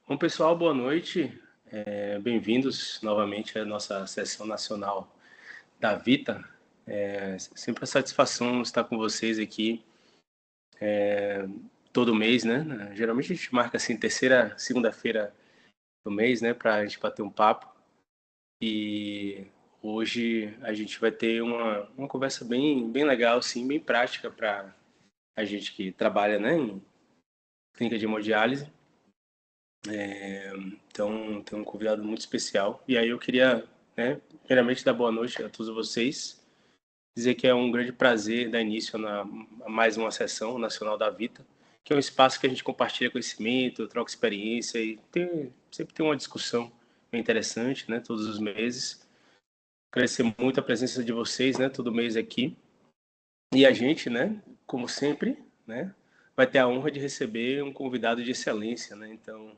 Bom, pessoal, boa noite. Bem-vindos novamente à nossa sessão nacional da Vita. Sempre uma satisfação estar com vocês aqui todo mês, né? Geralmente a gente marca assim, terceira segunda-feira do mês, né, para a gente bater um papo. E hoje a gente vai ter uma conversa bem legal, assim, bem prática para a gente que trabalha, né, em clínica de hemodiálise. Então, tem um convidado muito especial. E aí eu queria, né, primeiramente dar boa noite a todos vocês, dizer que é um grande prazer dar início a mais uma sessão nacional da Vita, que é um espaço que a gente compartilha conhecimento, troca experiência e sempre tem uma discussão bem interessante, né, todos os meses. Agradecer muito a presença de vocês, né, todo mês aqui. E a gente, né, como sempre, né, vai ter a honra de receber um convidado de excelência, né? Então,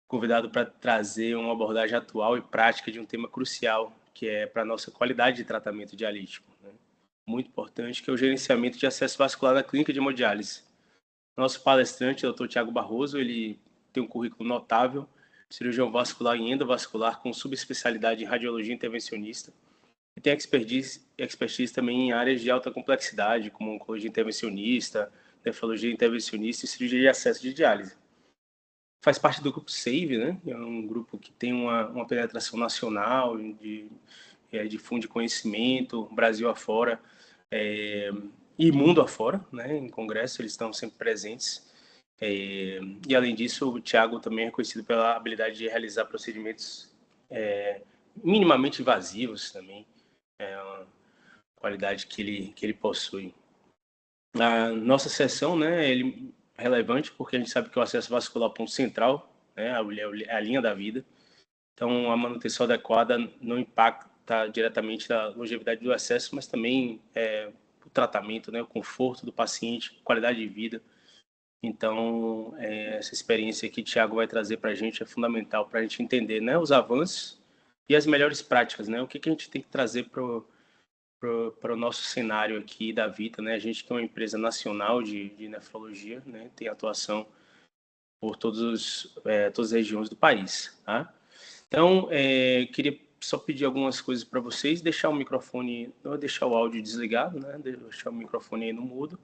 convidado para trazer uma abordagem atual e prática de um tema crucial, que é para a nossa qualidade de tratamento dialítico, né? Muito importante, que é o gerenciamento de acesso vascular na clínica de hemodiálise. Nosso palestrante, o Dr. Tiago Barroso, ele tem um currículo notável, cirurgião vascular e endovascular com subespecialidade em radiologia intervencionista, e tem expertise também em áreas de alta complexidade, como oncologia intervencionista, nefrologia intervencionista e cirurgia de acesso de diálise. Faz parte do grupo SAVE, né? É um grupo que tem uma penetração nacional, difunde conhecimento, Brasil afora, e mundo afora, né? Em congresso eles estão sempre presentes. E além disso, o Thiago também é conhecido pela habilidade de realizar procedimentos minimamente invasivos também, qualidade que ele possui. A nossa sessão, né, ele é relevante porque a gente sabe que o acesso vascular é o ponto central, né, é a linha da vida. Então, a manutenção adequada não impacta diretamente a longevidade do acesso, mas também o tratamento, né, o conforto do paciente, qualidade de vida. Então, essa experiência que o Thiago vai trazer para a gente é fundamental para a gente entender, né, os avanços e as melhores práticas, né, o que a gente tem que trazer para o nosso cenário aqui da Vita, né? A gente tem uma empresa nacional de nefrologia, né? Tem atuação por todas as regiões do país, tá? Então, queria só pedir algumas coisas para vocês, deixar o microfone, não deixar o áudio desligado, né? Deixar o microfone aí no mudo.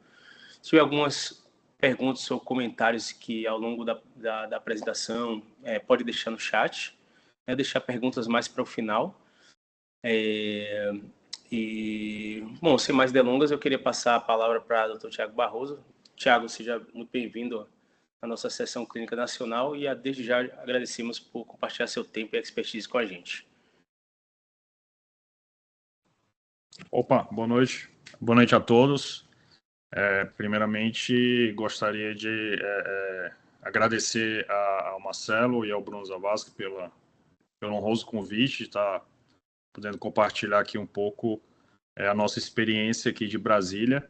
Se tiver algumas perguntas ou comentários que ao longo da apresentação, pode deixar no chat, né? Deixar perguntas mais para o final. Bom, sem mais delongas, eu queria passar a palavra para o Dr. Tiago Barroso. Tiago, seja muito bem-vindo à nossa sessão clínica nacional e desde já agradecemos por compartilhar seu tempo e expertise com a gente. Opa, boa noite. Boa noite a todos. Primeiramente, gostaria de agradecer ao Marcelo e ao Bruno Zavascki pelo honroso convite de estar podendo compartilhar aqui um pouco a nossa experiência aqui de Brasília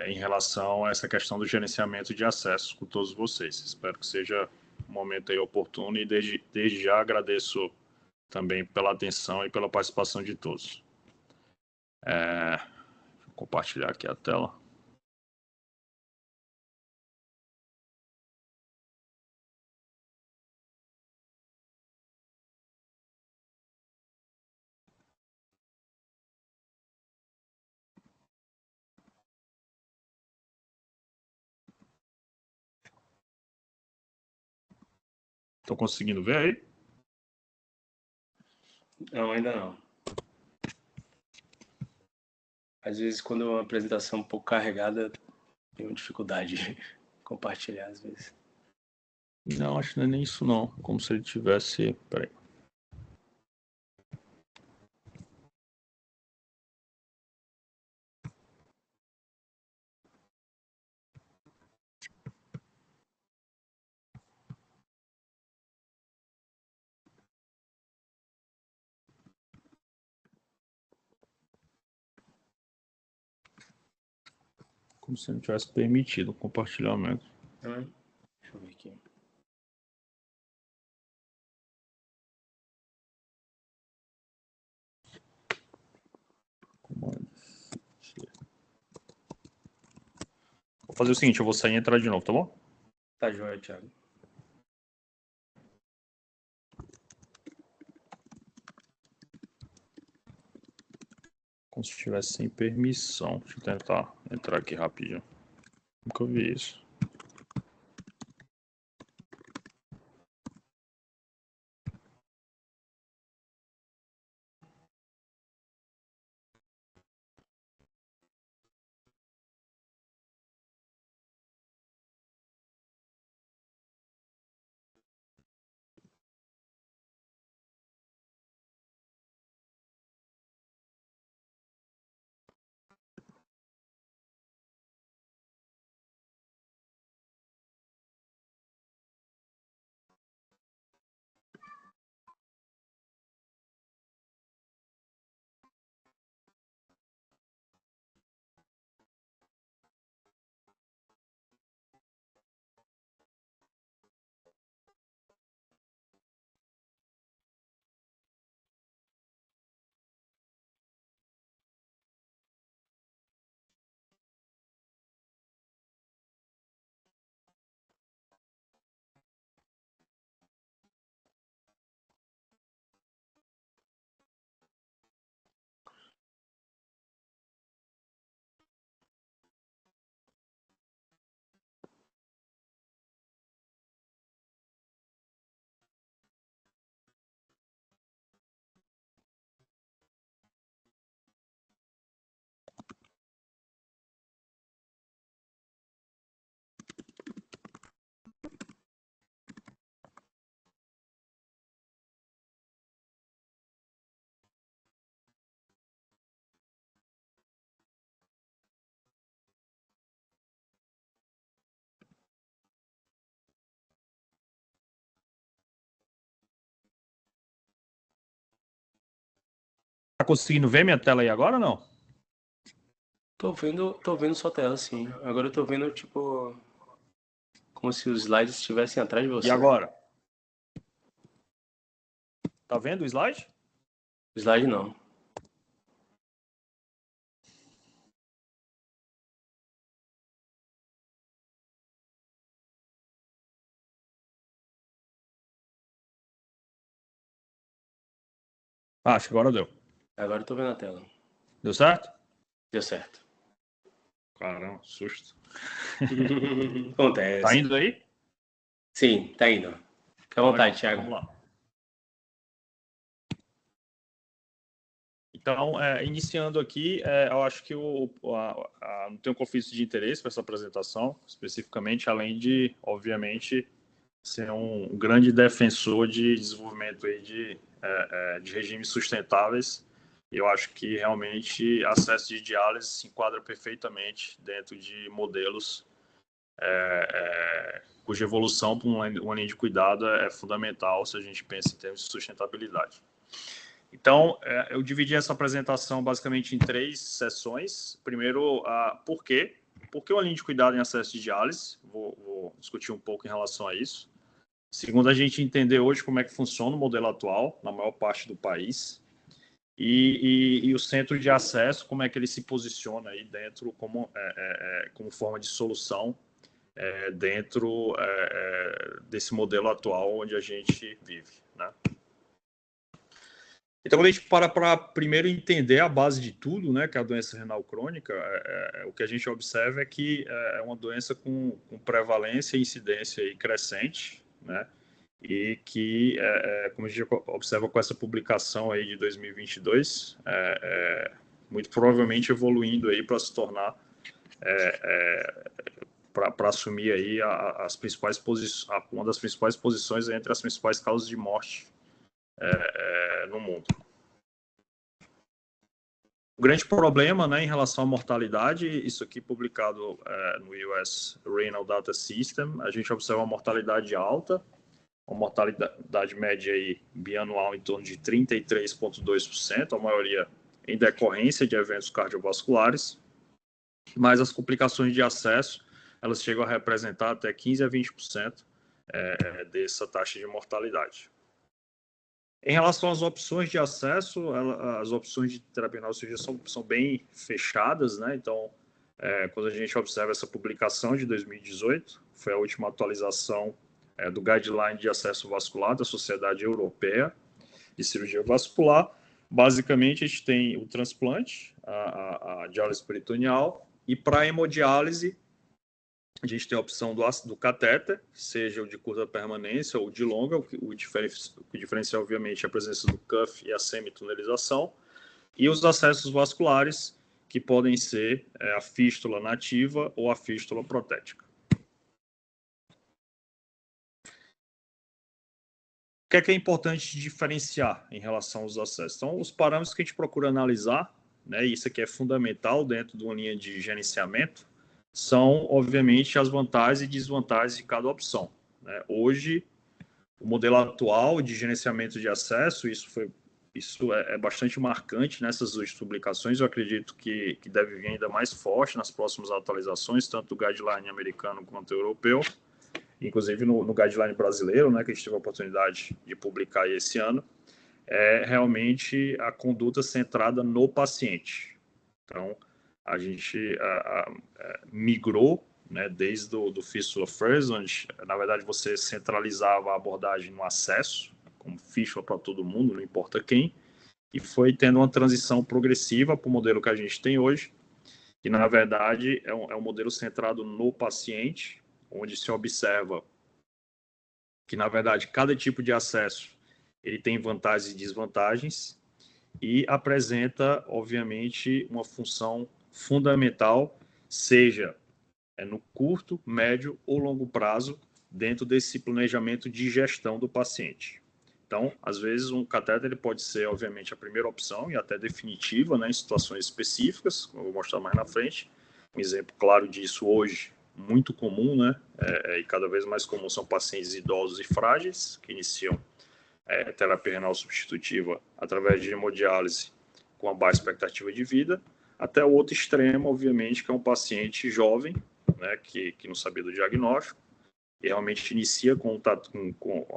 em relação a essa questão do gerenciamento de acesso com todos vocês. Espero que seja um momento aí oportuno e desde já agradeço também pela atenção e pela participação de todos. Vou compartilhar aqui a tela. Estão conseguindo ver aí? Não, ainda não. Às vezes, quando é uma apresentação um pouco carregada, tenho dificuldade de compartilhar, às vezes. Não, acho que não é nem isso não. Como se ele tivesse... Peraí. Como se não tivesse permitido o compartilhamento. Deixa eu ver aqui. Vou fazer o seguinte, eu vou sair e entrar de novo, tá bom? Tá joia, Thiago. Como se estivesse sem permissão. Deixa eu tentar entrar aqui rapidinho. Nunca vi isso. Tá conseguindo ver minha tela aí agora ou não? Tô vendo sua tela, sim. Agora eu tô vendo, tipo, como se os slides estivessem atrás de você. E agora? Tá vendo o slide? Slide não. Acho que agora deu. Agora eu tô vendo a tela. Deu certo? Deu certo. Caramba, susto. Acontece. Tá indo aí? Sim, tá indo. Fica à vontade, Thiago. Vamos lá. Então, iniciando aqui, eu acho que não tenho conflito de interesse para essa apresentação, especificamente, além de, obviamente, ser um grande defensor de desenvolvimento aí de regimes sustentáveis. Eu acho que realmente acesso de diálise se enquadra perfeitamente dentro de modelos cuja evolução para uma linha de cuidado é fundamental se a gente pensa em termos de sustentabilidade. Então, eu dividi essa apresentação basicamente em 3 sessões. Primeiro, por quê? Por que uma linha de cuidado em acesso de diálise? Vou discutir um pouco em relação a isso. Segundo, a gente entender hoje como é que funciona o modelo atual na maior parte do país. E o centro de acesso, como é que ele se posiciona aí dentro como forma de solução dentro desse modelo atual onde a gente vive, né? Então, quando a gente para primeiro entender a base de tudo, né, que é a doença renal crônica, o que a gente observa é que é uma doença com prevalência e incidência aí crescente, né, e que, como a gente observa com essa publicação aí de 2022, muito provavelmente evoluindo aí para se tornar, para assumir aí as principais uma das principais posições entre as principais causas de morte no mundo. O grande problema, né, em relação à mortalidade, isso aqui publicado no US Renal Data System, a gente observa uma mortalidade alta, uma mortalidade média aí, bianual em torno de 33,2%, a maioria em decorrência de eventos cardiovasculares, mas as complicações de acesso, elas chegam a representar até 15 a 20% dessa taxa de mortalidade. Em relação às opções de acesso, as opções de terapia renal cirúrgica são bem fechadas, né? Então, quando a gente observa essa publicação de 2018, foi a última atualização do Guideline de Acesso Vascular da Sociedade Europeia de Cirurgia Vascular. Basicamente, a gente tem o transplante, a diálise peritoneal, e para hemodiálise, a gente tem a opção do catéter, seja o de curta permanência ou de longa. O diferencial, obviamente, é a presença do cuff e a semitunelização. E os acessos vasculares, que podem ser a fístula nativa ou a fístula protética. O que é importante diferenciar em relação aos acessos? Então, os parâmetros que a gente procura analisar, né, e isso aqui é fundamental dentro de uma linha de gerenciamento, são, obviamente, as vantagens e desvantagens de cada opção, né? Hoje, o modelo atual de gerenciamento de acesso, isso é bastante marcante nessas duas publicações. Eu acredito que deve vir ainda mais forte nas próximas atualizações, tanto do guideline americano quanto europeu, inclusive no guideline brasileiro, né, que a gente teve a oportunidade de publicar esse ano, é realmente a conduta centrada no paciente. Então, a gente migrou, né, desde do Fistula First, onde, na verdade, você centralizava a abordagem no acesso, como fístula para todo mundo, não importa quem, e foi tendo uma transição progressiva para o modelo que a gente tem hoje, que, na verdade, é um modelo centrado no paciente, onde se observa que, na verdade, cada tipo de acesso ele tem vantagens e desvantagens e apresenta, obviamente, uma função fundamental, seja no curto, médio ou longo prazo, dentro desse planejamento de gestão do paciente. Então, às vezes, um catéter ele pode ser, obviamente, a primeira opção e até definitiva, né, em situações específicas, como eu vou mostrar mais na frente. Um exemplo claro disso hoje, muito comum, né, e cada vez mais comum, são pacientes idosos e frágeis, que iniciam terapia renal substitutiva através de hemodiálise com a baixa expectativa de vida, até o outro extremo, obviamente, que é um paciente jovem, né, que não sabia do diagnóstico, e realmente inicia com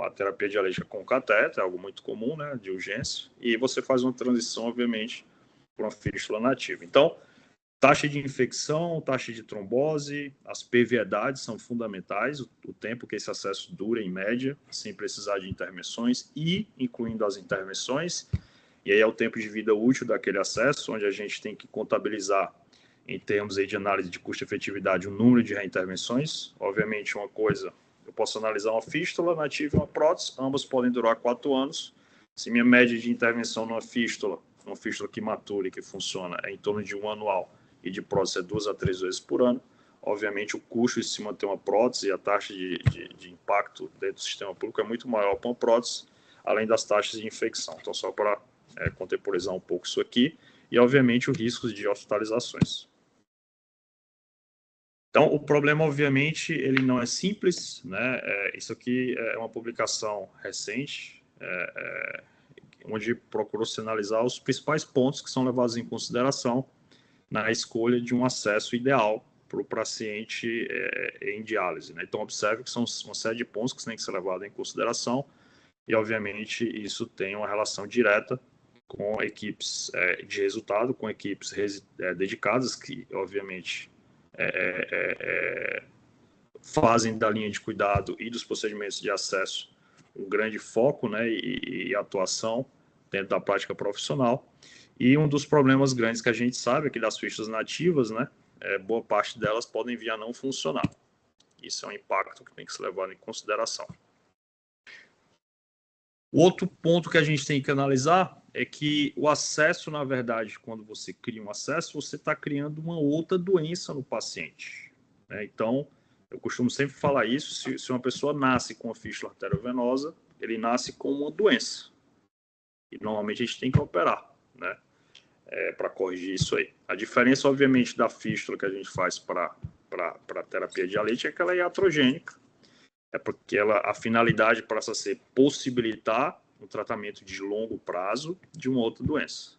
a terapia dialítica com catéter, algo muito comum, né, de urgência, e você faz uma transição, obviamente, para uma fístula nativa. Então, taxa de infecção, taxa de trombose, as perviedades são fundamentais, o tempo que esse acesso dura, em média, sem precisar de intervenções, e incluindo as intervenções, e aí é o tempo de vida útil daquele acesso, onde a gente tem que contabilizar, em termos aí de análise de custo-efetividade, o número de reintervenções. Obviamente, uma coisa, eu posso analisar uma fístula nativa e uma prótese, ambas podem durar 4 anos. Se minha média de intervenção numa fístula, uma fístula que matura e que funciona, é em torno de 1 anual, e de prótese é 2 a 3 vezes por ano, obviamente o custo de se manter uma prótese e a taxa de impacto dentro do sistema público é muito maior para uma prótese, além das taxas de infecção. Então, só para contemporizar um pouco isso aqui, e obviamente os riscos de hospitalizações. Então, o problema, obviamente, ele não é simples, né? Isso aqui é uma publicação recente, onde procurou sinalizar os principais pontos que são levados em consideração na escolha de um acesso ideal para o paciente em diálise, né? Então, observe que são uma série de pontos que têm que ser levados em consideração e, obviamente, isso tem uma relação direta com equipes de resultado, com equipes dedicadas que, obviamente, fazem da linha de cuidado e dos procedimentos de acesso um grande foco, né, e atuação dentro da prática profissional. E um dos problemas grandes que a gente sabe é que das fichas nativas, né, boa parte delas podem vir a não funcionar. Isso é um impacto que tem que ser levado em consideração. O outro ponto que a gente tem que analisar é que o acesso, na verdade, quando você cria um acesso, você está criando uma outra doença no paciente, né? Então, eu costumo sempre falar isso, se uma pessoa nasce com a fístula arteriovenosa, ele nasce com uma doença. E normalmente a gente tem que operar, né, para corrigir isso aí. A diferença, obviamente, da fístula que a gente faz para terapia dialítica é que ela é iatrogênica. É porque a finalidade passa a ser possibilitar um tratamento de longo prazo de uma outra doença.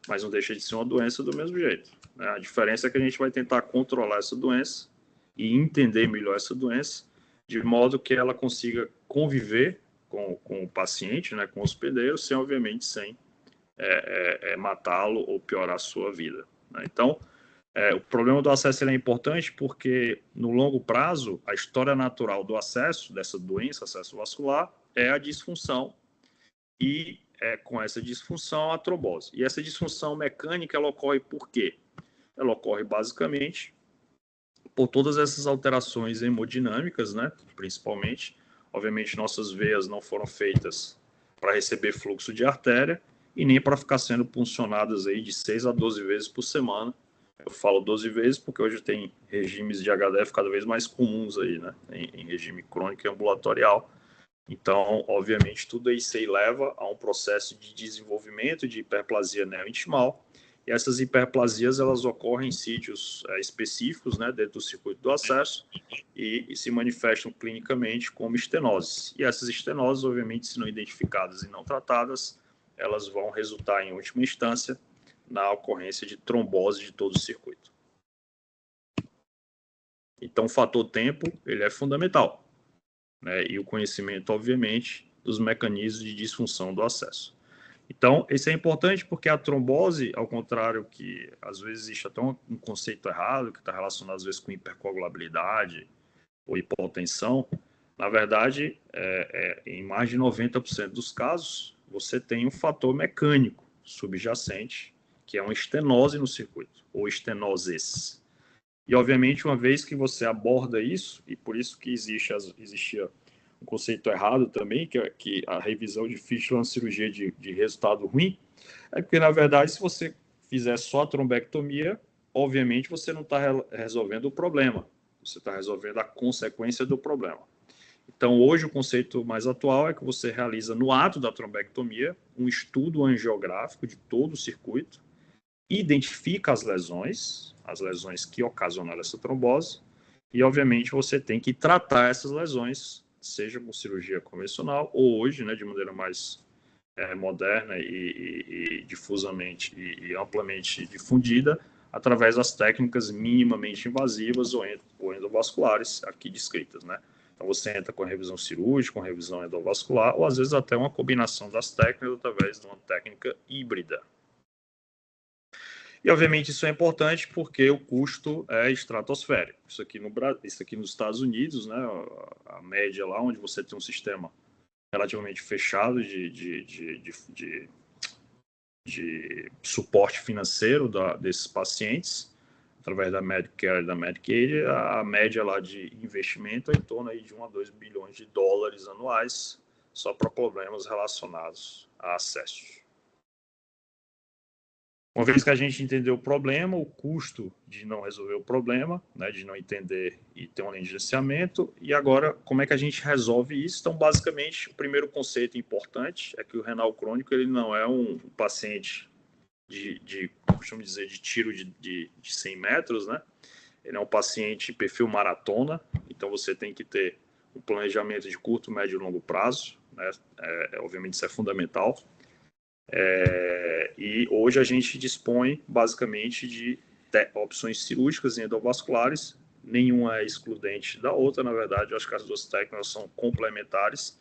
Mas não deixa de ser uma doença do mesmo jeito, né? A diferença é que a gente vai tentar controlar essa doença e entender melhor essa doença, de modo que ela consiga conviver com o paciente, né, com o hospedeiro, obviamente sem matá-lo ou piorar a sua vida, né? Então, O problema do acesso ele é importante porque, no longo prazo, a história natural do acesso, dessa doença, acesso vascular, é a disfunção e com essa disfunção a trombose. E essa disfunção mecânica, ela ocorre por quê? Ela ocorre basicamente por todas essas alterações hemodinâmicas, né? Principalmente. Obviamente, nossas veias não foram feitas para receber fluxo de artéria e nem para ficar sendo puncionadas aí de 6 a 12 vezes por semana. Eu falo 12 vezes porque hoje tem regimes de HDF cada vez mais comuns aí, né? Em regime crônico e ambulatorial. Então, obviamente, tudo isso aí leva a um processo de desenvolvimento de hiperplasia neointimal. E essas hiperplasias, elas ocorrem em sítios específicos, né, dentro do circuito do acesso e se manifestam clinicamente como estenoses. E essas estenoses, obviamente, se não identificadas e não tratadas, elas vão resultar, em última instância, na ocorrência de trombose de todo o circuito. Então, o fator tempo, ele é fundamental, né? E o conhecimento, obviamente, dos mecanismos de disfunção do acesso. Então, isso é importante porque a trombose, ao contrário que às vezes existe até um conceito errado, que está relacionado às vezes com hipercoagulabilidade ou hipotensão, na verdade, em mais de 90% dos casos, você tem um fator mecânico subjacente, que é uma estenose no circuito, ou estenoses. E, obviamente, uma vez que você aborda isso, e por isso que existia um conceito errado também, que a revisão de Fischler é uma cirurgia de resultado ruim, é porque, na verdade, se você fizer só a trombectomia, obviamente você não está resolvendo o problema, você está resolvendo a consequência do problema. Então, hoje, o conceito mais atual é que você realiza, no ato da trombectomia, um estudo angiográfico de todo o circuito, identifica as lesões que ocasionaram essa trombose, e, obviamente, você tem que tratar essas lesões, seja com cirurgia convencional ou hoje, né, de maneira mais moderna e difusamente e amplamente difundida, através das técnicas minimamente invasivas ou endovasculares, aqui descritas, né? Então, você entra com a revisão cirúrgica, com a revisão endovascular, ou às vezes até uma combinação das técnicas através de uma técnica híbrida. E, obviamente, isso é importante porque o custo é estratosférico. Isso aqui nos Estados Unidos, né, a média lá, onde você tem um sistema relativamente fechado de suporte financeiro desses pacientes, através da Medicare e da Medicaid, a média lá de investimento é em torno aí de 1 a 2 bilhões de dólares anuais, só para problemas relacionados a acesso. Uma vez que a gente entendeu o problema, o custo de não resolver o problema, né, de não entender e ter um negligenciamento, e agora como é que a gente resolve isso? Então, basicamente, o primeiro conceito importante é que o renal crônico ele não é um paciente costumo dizer, de tiro de 100 metros, né? Ele é um paciente perfil maratona, então você tem que ter um planejamento de curto, médio e longo prazo, né? Obviamente isso é fundamental. E hoje a gente dispõe basicamente de opções cirúrgicas e endovasculares, nenhuma é excludente da outra, na verdade, eu acho que as duas técnicas são complementares,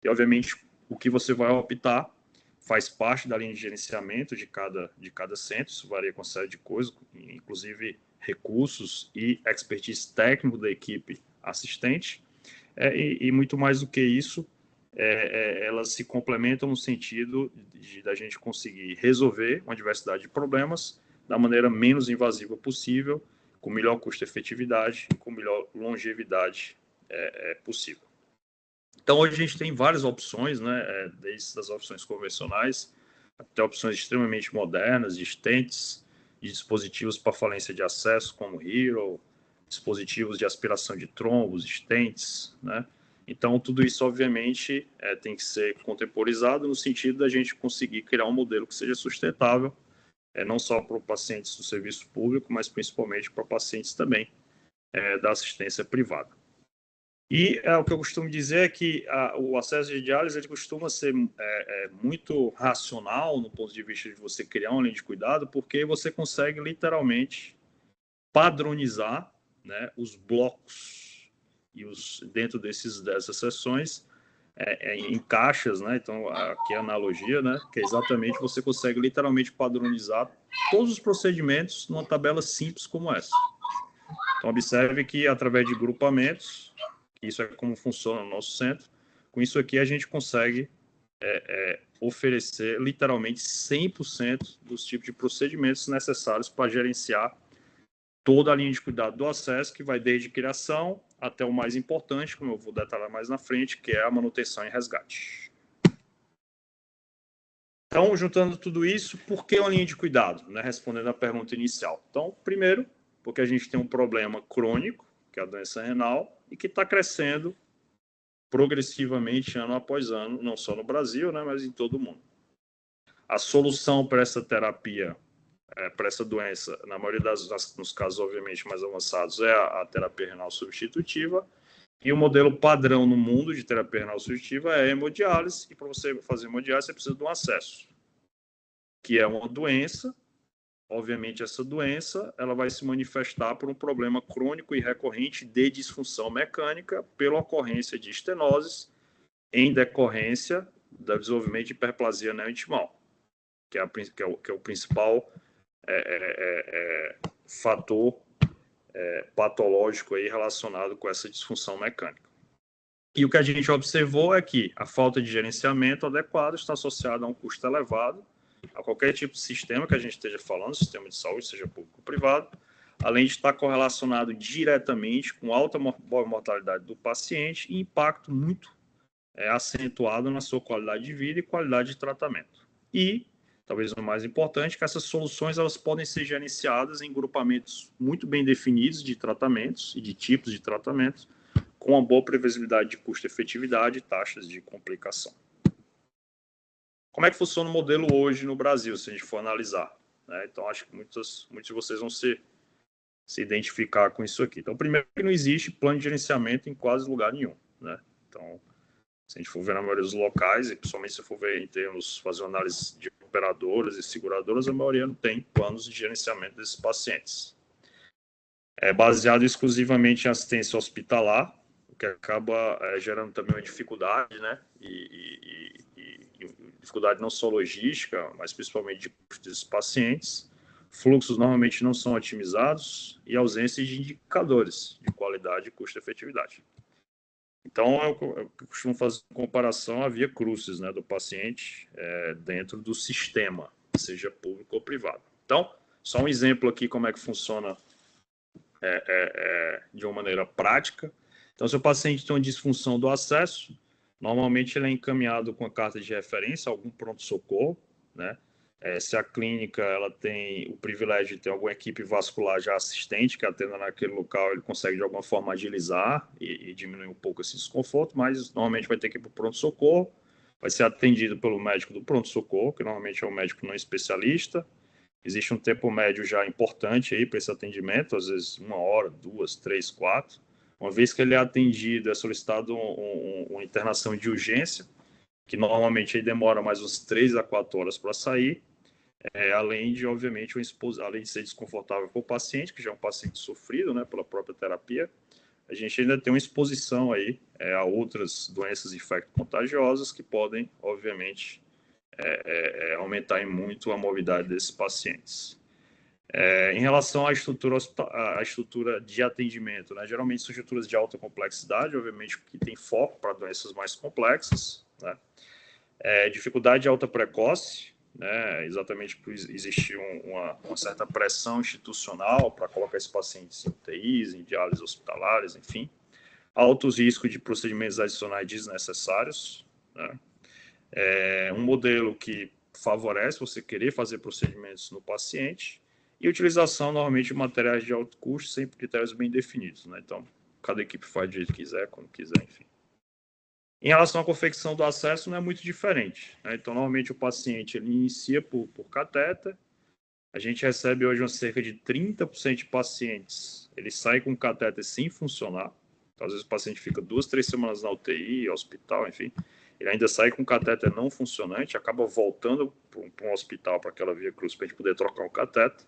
e obviamente o que você vai optar faz parte da linha de gerenciamento de cada centro, isso varia com uma série de coisas, inclusive recursos e expertise técnico da equipe assistente, e muito mais do que isso, elas se complementam no sentido da gente conseguir resolver uma diversidade de problemas da maneira menos invasiva possível, com melhor custo-efetividade, com melhor longevidade possível. Então, hoje a gente tem várias opções, né, desde as opções convencionais até opções extremamente modernas, de stents, de dispositivos para falência de acesso, como Hero, dispositivos de aspiração de trombos, stents, né? Então, tudo isso, obviamente, tem que ser contemporizado no sentido da gente conseguir criar um modelo que seja sustentável, não só para pacientes do serviço público, mas principalmente para pacientes também da assistência privada. E o que eu costumo dizer é que o acesso de diálise ele costuma ser muito racional no ponto de vista de você criar uma linha de cuidado, porque você consegue literalmente padronizar, né, os blocos e dentro dessas sessões em caixas, né? Então aqui é a analogia, né? Que é exatamente você consegue literalmente padronizar todos os procedimentos numa tabela simples como essa. Então, observe que através de grupamentos, que isso é como funciona no nosso centro, com isso aqui a gente consegue oferecer literalmente 100% dos tipos de procedimentos necessários para gerenciar toda a linha de cuidado do acesso, que vai desde criação até o mais importante, como eu vou detalhar mais na frente, que é a manutenção e resgate. Então, juntando tudo isso, por que uma linha de cuidado? Né? Respondendo à pergunta inicial. Então, primeiro, porque a gente tem um problema crônico, que é a doença renal, e que está crescendo progressivamente, ano após ano, não só no Brasil, né, mas em todo o mundo. A solução para essa terapia, para essa doença, na maioria nos casos, obviamente, mais avançados, é a terapia renal substitutiva. E o modelo padrão no mundo de terapia renal substitutiva é a hemodiálise, e para você fazer hemodiálise, você precisa de um acesso, que é uma doença. Obviamente, essa doença ela vai se manifestar por um problema crônico e recorrente de disfunção mecânica pela ocorrência de estenoses em decorrência do desenvolvimento de hiperplasia neointimal, que é o principal fator patológico aí relacionado com essa disfunção mecânica. E o que a gente observou é que a falta de gerenciamento adequado está associada a um custo elevado a qualquer tipo de sistema que a gente esteja falando, sistema de saúde, seja público ou privado, além de estar correlacionado diretamente com alta mortalidade do paciente e impacto muito acentuado na sua qualidade de vida e qualidade de tratamento. E, talvez o mais importante, que essas soluções elas podem ser gerenciadas em grupamentos muito bem definidos de tratamentos e de tipos de tratamentos, com uma boa previsibilidade de custo-efetividade e taxas de complicação. Como é que funciona o modelo hoje no Brasil, se a gente for analisar? Né? Então, acho que muitos de vocês vão se identificar com isso aqui. Então, primeiro, que não existe plano de gerenciamento em quase lugar nenhum. Né? Então, se a gente for ver na maioria dos locais, e principalmente se for ver em termos, fazer uma análise de operadoras e seguradoras, a maioria não tem planos de gerenciamento desses pacientes. É baseado exclusivamente em assistência hospitalar, o que acaba gerando também uma dificuldade, né? E dificuldade não só logística, mas principalmente de custo desses pacientes. Fluxos normalmente não são otimizados e ausência de indicadores de qualidade e custo-efetividade. Então, eu costumo fazer uma comparação à via crucis, né, do paciente dentro do sistema, seja público ou privado. Então, só um exemplo aqui como é que funciona de uma maneira prática. Então, se o paciente tem uma disfunção do acesso, normalmente ele é encaminhado com a carta de referência a algum pronto-socorro, né? Se a clínica ela tem o privilégio de ter alguma equipe vascular já assistente que atenda naquele local, ele consegue de alguma forma agilizar e diminuir um pouco esse desconforto, mas normalmente vai ter que ir para o pronto-socorro, vai ser atendido pelo médico do pronto-socorro, que normalmente é um médico não especialista. Existe um tempo médio já importante aí para esse atendimento, às vezes 1 hora, 2, 3, 4. Uma vez que ele é atendido, é solicitado uma internação de urgência, que normalmente aí demora mais uns 3 a 4 horas para sair, além de, obviamente, além de ser desconfortável para o paciente, que já é um paciente sofrido, né, pela própria terapia, a gente ainda tem uma exposição aí a outras doenças infecto-contagiosas que podem, obviamente, aumentar em muito a morbidade desses pacientes. Em relação à estrutura de atendimento, né, geralmente são estruturas de alta complexidade, obviamente que tem foco para doenças mais complexas, né, dificuldade de alta precoce, né, exatamente por existir uma certa pressão institucional para colocar esses pacientes em UTIs, em diálises hospitalares, enfim, altos riscos de procedimentos adicionais desnecessários, né, um modelo que favorece você querer fazer procedimentos no paciente e utilização, normalmente, de materiais de alto custo, sempre critérios bem definidos, né? Então, cada equipe faz do jeito que quiser, quando quiser, enfim. Em relação à confecção do acesso, não é muito diferente, né? Então, normalmente, o paciente ele inicia por catéter. A gente recebe hoje cerca de 30% de pacientes, ele sai com o catéter sem funcionar. Então, às vezes, o paciente fica 2, 3 semanas na UTI, hospital, enfim. Ele ainda sai com o catéter não funcionante, acaba voltando para um hospital, para aquela via cruz, para a gente poder trocar o catéter.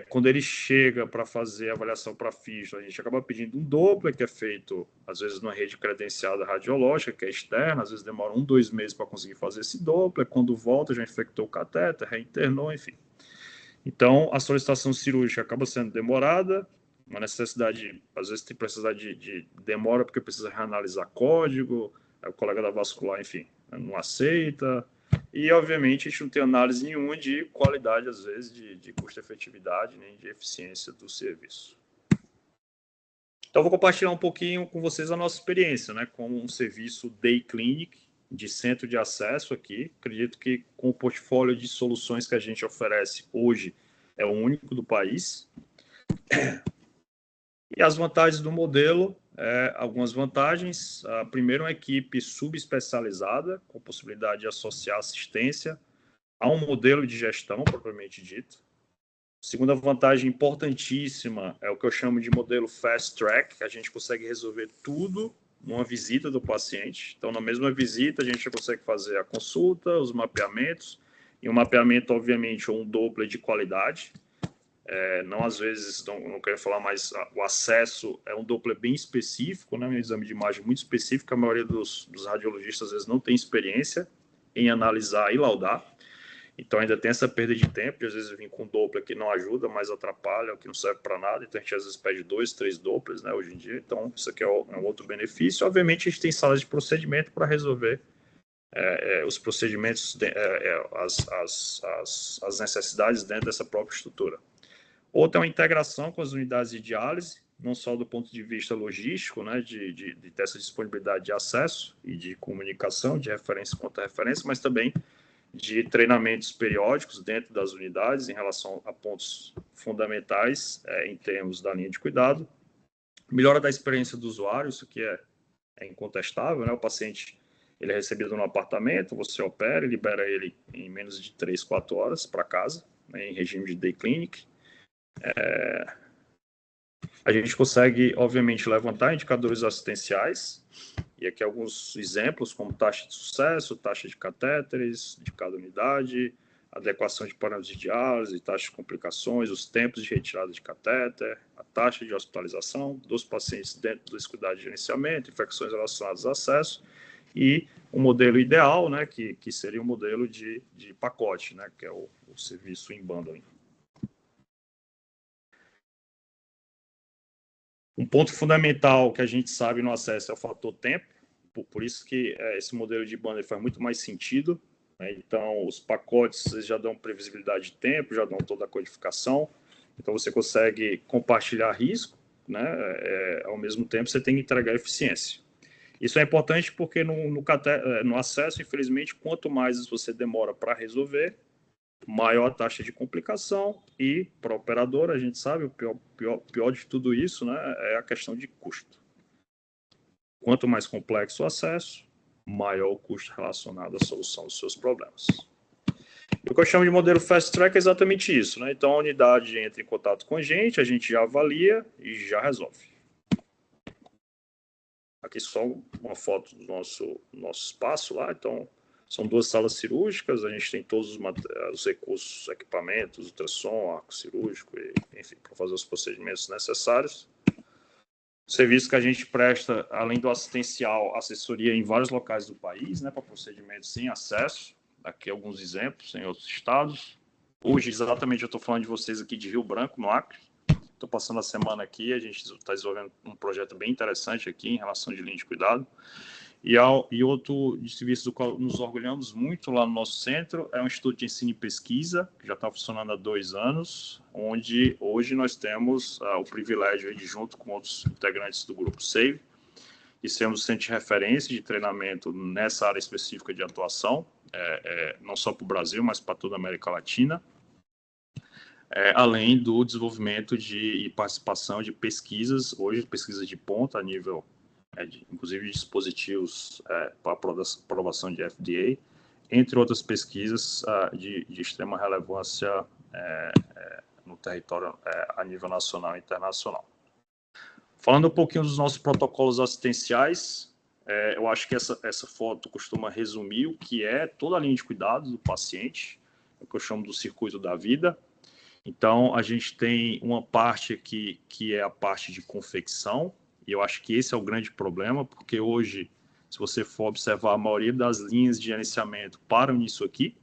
Quando ele chega para fazer a avaliação para fístula, a gente acaba pedindo um Doppler, que é feito, às vezes, numa rede credenciada radiológica, que é externa, às vezes demora 1, 2 meses para conseguir fazer esse Doppler, quando volta já infectou o catéter, reinternou, enfim. Então, a solicitação cirúrgica acaba sendo demorada, uma necessidade, às vezes tem necessidade de demora porque precisa reanalisar código, o colega da vascular, enfim, não aceita, e obviamente a gente não tem análise nenhuma de qualidade, às vezes, de custo-efetividade, nem de eficiência do serviço. Então, vou compartilhar um pouquinho com vocês a nossa experiência, né, como um serviço Day Clinic, de centro de acesso aqui. Acredito que com o portfólio de soluções que a gente oferece hoje, é o único do país. E as vantagens do modelo, algumas vantagens. Primeiro, uma equipe subespecializada, com possibilidade de associar assistência a um modelo de gestão, propriamente dito. Segunda vantagem importantíssima é o que eu chamo de modelo Fast Track, que a gente consegue resolver tudo numa visita do paciente. Então, na mesma visita, a gente já consegue fazer a consulta, os mapeamentos, e um mapeamento, obviamente, um Doppler de qualidade. Não, às vezes, não quero falar, mas o acesso é um Doppler bem específico, né? Um exame de imagem muito específico. A maioria dos radiologistas, às vezes, não tem experiência em analisar e laudar. Então, ainda tem essa perda de tempo, de às vezes vir com Doppler que não ajuda, mas atrapalha, que não serve para nada. Então, a gente às vezes pede 2, 3 Dopplers, né, hoje em dia. Então, isso aqui é um outro benefício. Obviamente, a gente tem salas de procedimento para resolver os procedimentos, as necessidades dentro dessa própria estrutura. Outra é uma integração com as unidades de diálise, não só do ponto de vista logístico, né, de ter essa disponibilidade de acesso e de comunicação, de referência contra referência, mas também de treinamentos periódicos dentro das unidades em relação a pontos fundamentais em termos da linha de cuidado. Melhora da experiência do usuário, isso aqui é incontestável, né? O paciente ele é recebido no apartamento, você opera e libera ele em menos de 3, 4 horas para casa, né, em regime de day clinic. A gente consegue, obviamente, levantar indicadores assistenciais, e aqui alguns exemplos, como taxa de sucesso, taxa de catéteres de cada unidade, adequação de parâmetros de diálise, taxa de complicações, os tempos de retirada de catéter, a taxa de hospitalização dos pacientes dentro desse cuidado de gerenciamento, infecções relacionadas a acesso, e o modelo ideal, né, que seria o modelo de pacote, né, que é o serviço em bundling. Um ponto fundamental que a gente sabe no acesso é o fator tempo, por isso que esse modelo de bundle faz muito mais sentido, né? Então, os pacotes já dão previsibilidade de tempo, já dão toda a codificação, então você consegue compartilhar risco, né? Ao mesmo tempo você tem que entregar eficiência. Isso é importante porque no acesso, infelizmente, quanto mais você demora para resolver, maior a taxa de complicação e, para a operadora, a gente sabe, o pior de tudo isso, né, é a questão de custo. Quanto mais complexo o acesso, maior o custo relacionado à solução dos seus problemas. E o que eu chamo de modelo Fast Track é exatamente isso, né? Então, a unidade entra em contato com a gente já avalia e já resolve. Aqui só uma foto do nosso espaço lá, então são 2 salas cirúrgicas, a gente tem todos os recursos, equipamentos, ultrassom, arco cirúrgico, enfim, para fazer os procedimentos necessários. Serviço que a gente presta, além do assistencial, assessoria em vários locais do país, né, para procedimentos sem acesso. Aqui alguns exemplos em outros estados. Hoje, exatamente, eu estou falando de vocês aqui de Rio Branco, no Acre. Estou passando a semana aqui, a gente está desenvolvendo um projeto bem interessante aqui em relação de linha de cuidado. E outro de serviço do qual nos orgulhamos muito lá no nosso centro é um Instituto de Ensino e Pesquisa, que já está funcionando há 2 anos, onde hoje nós temos o privilégio de, junto com outros integrantes do Grupo SAVE, de sermos centro de referência de treinamento nessa área específica de atuação, não só para o Brasil, mas para toda a América Latina, além do desenvolvimento e participação de pesquisas, hoje pesquisas de ponta a nível inclusive de dispositivos para aprovação de FDA, entre outras pesquisas de extrema relevância no território a nível nacional e internacional. Falando um pouquinho dos nossos protocolos assistenciais, eu acho que essa foto costuma resumir o que é toda a linha de cuidado do paciente, o que eu chamo do circuito da vida. Então, a gente tem uma parte aqui que é a parte de confecção, e eu acho que esse é o grande problema, porque hoje, se você for observar, a maioria das linhas de gerenciamento param nisso aqui.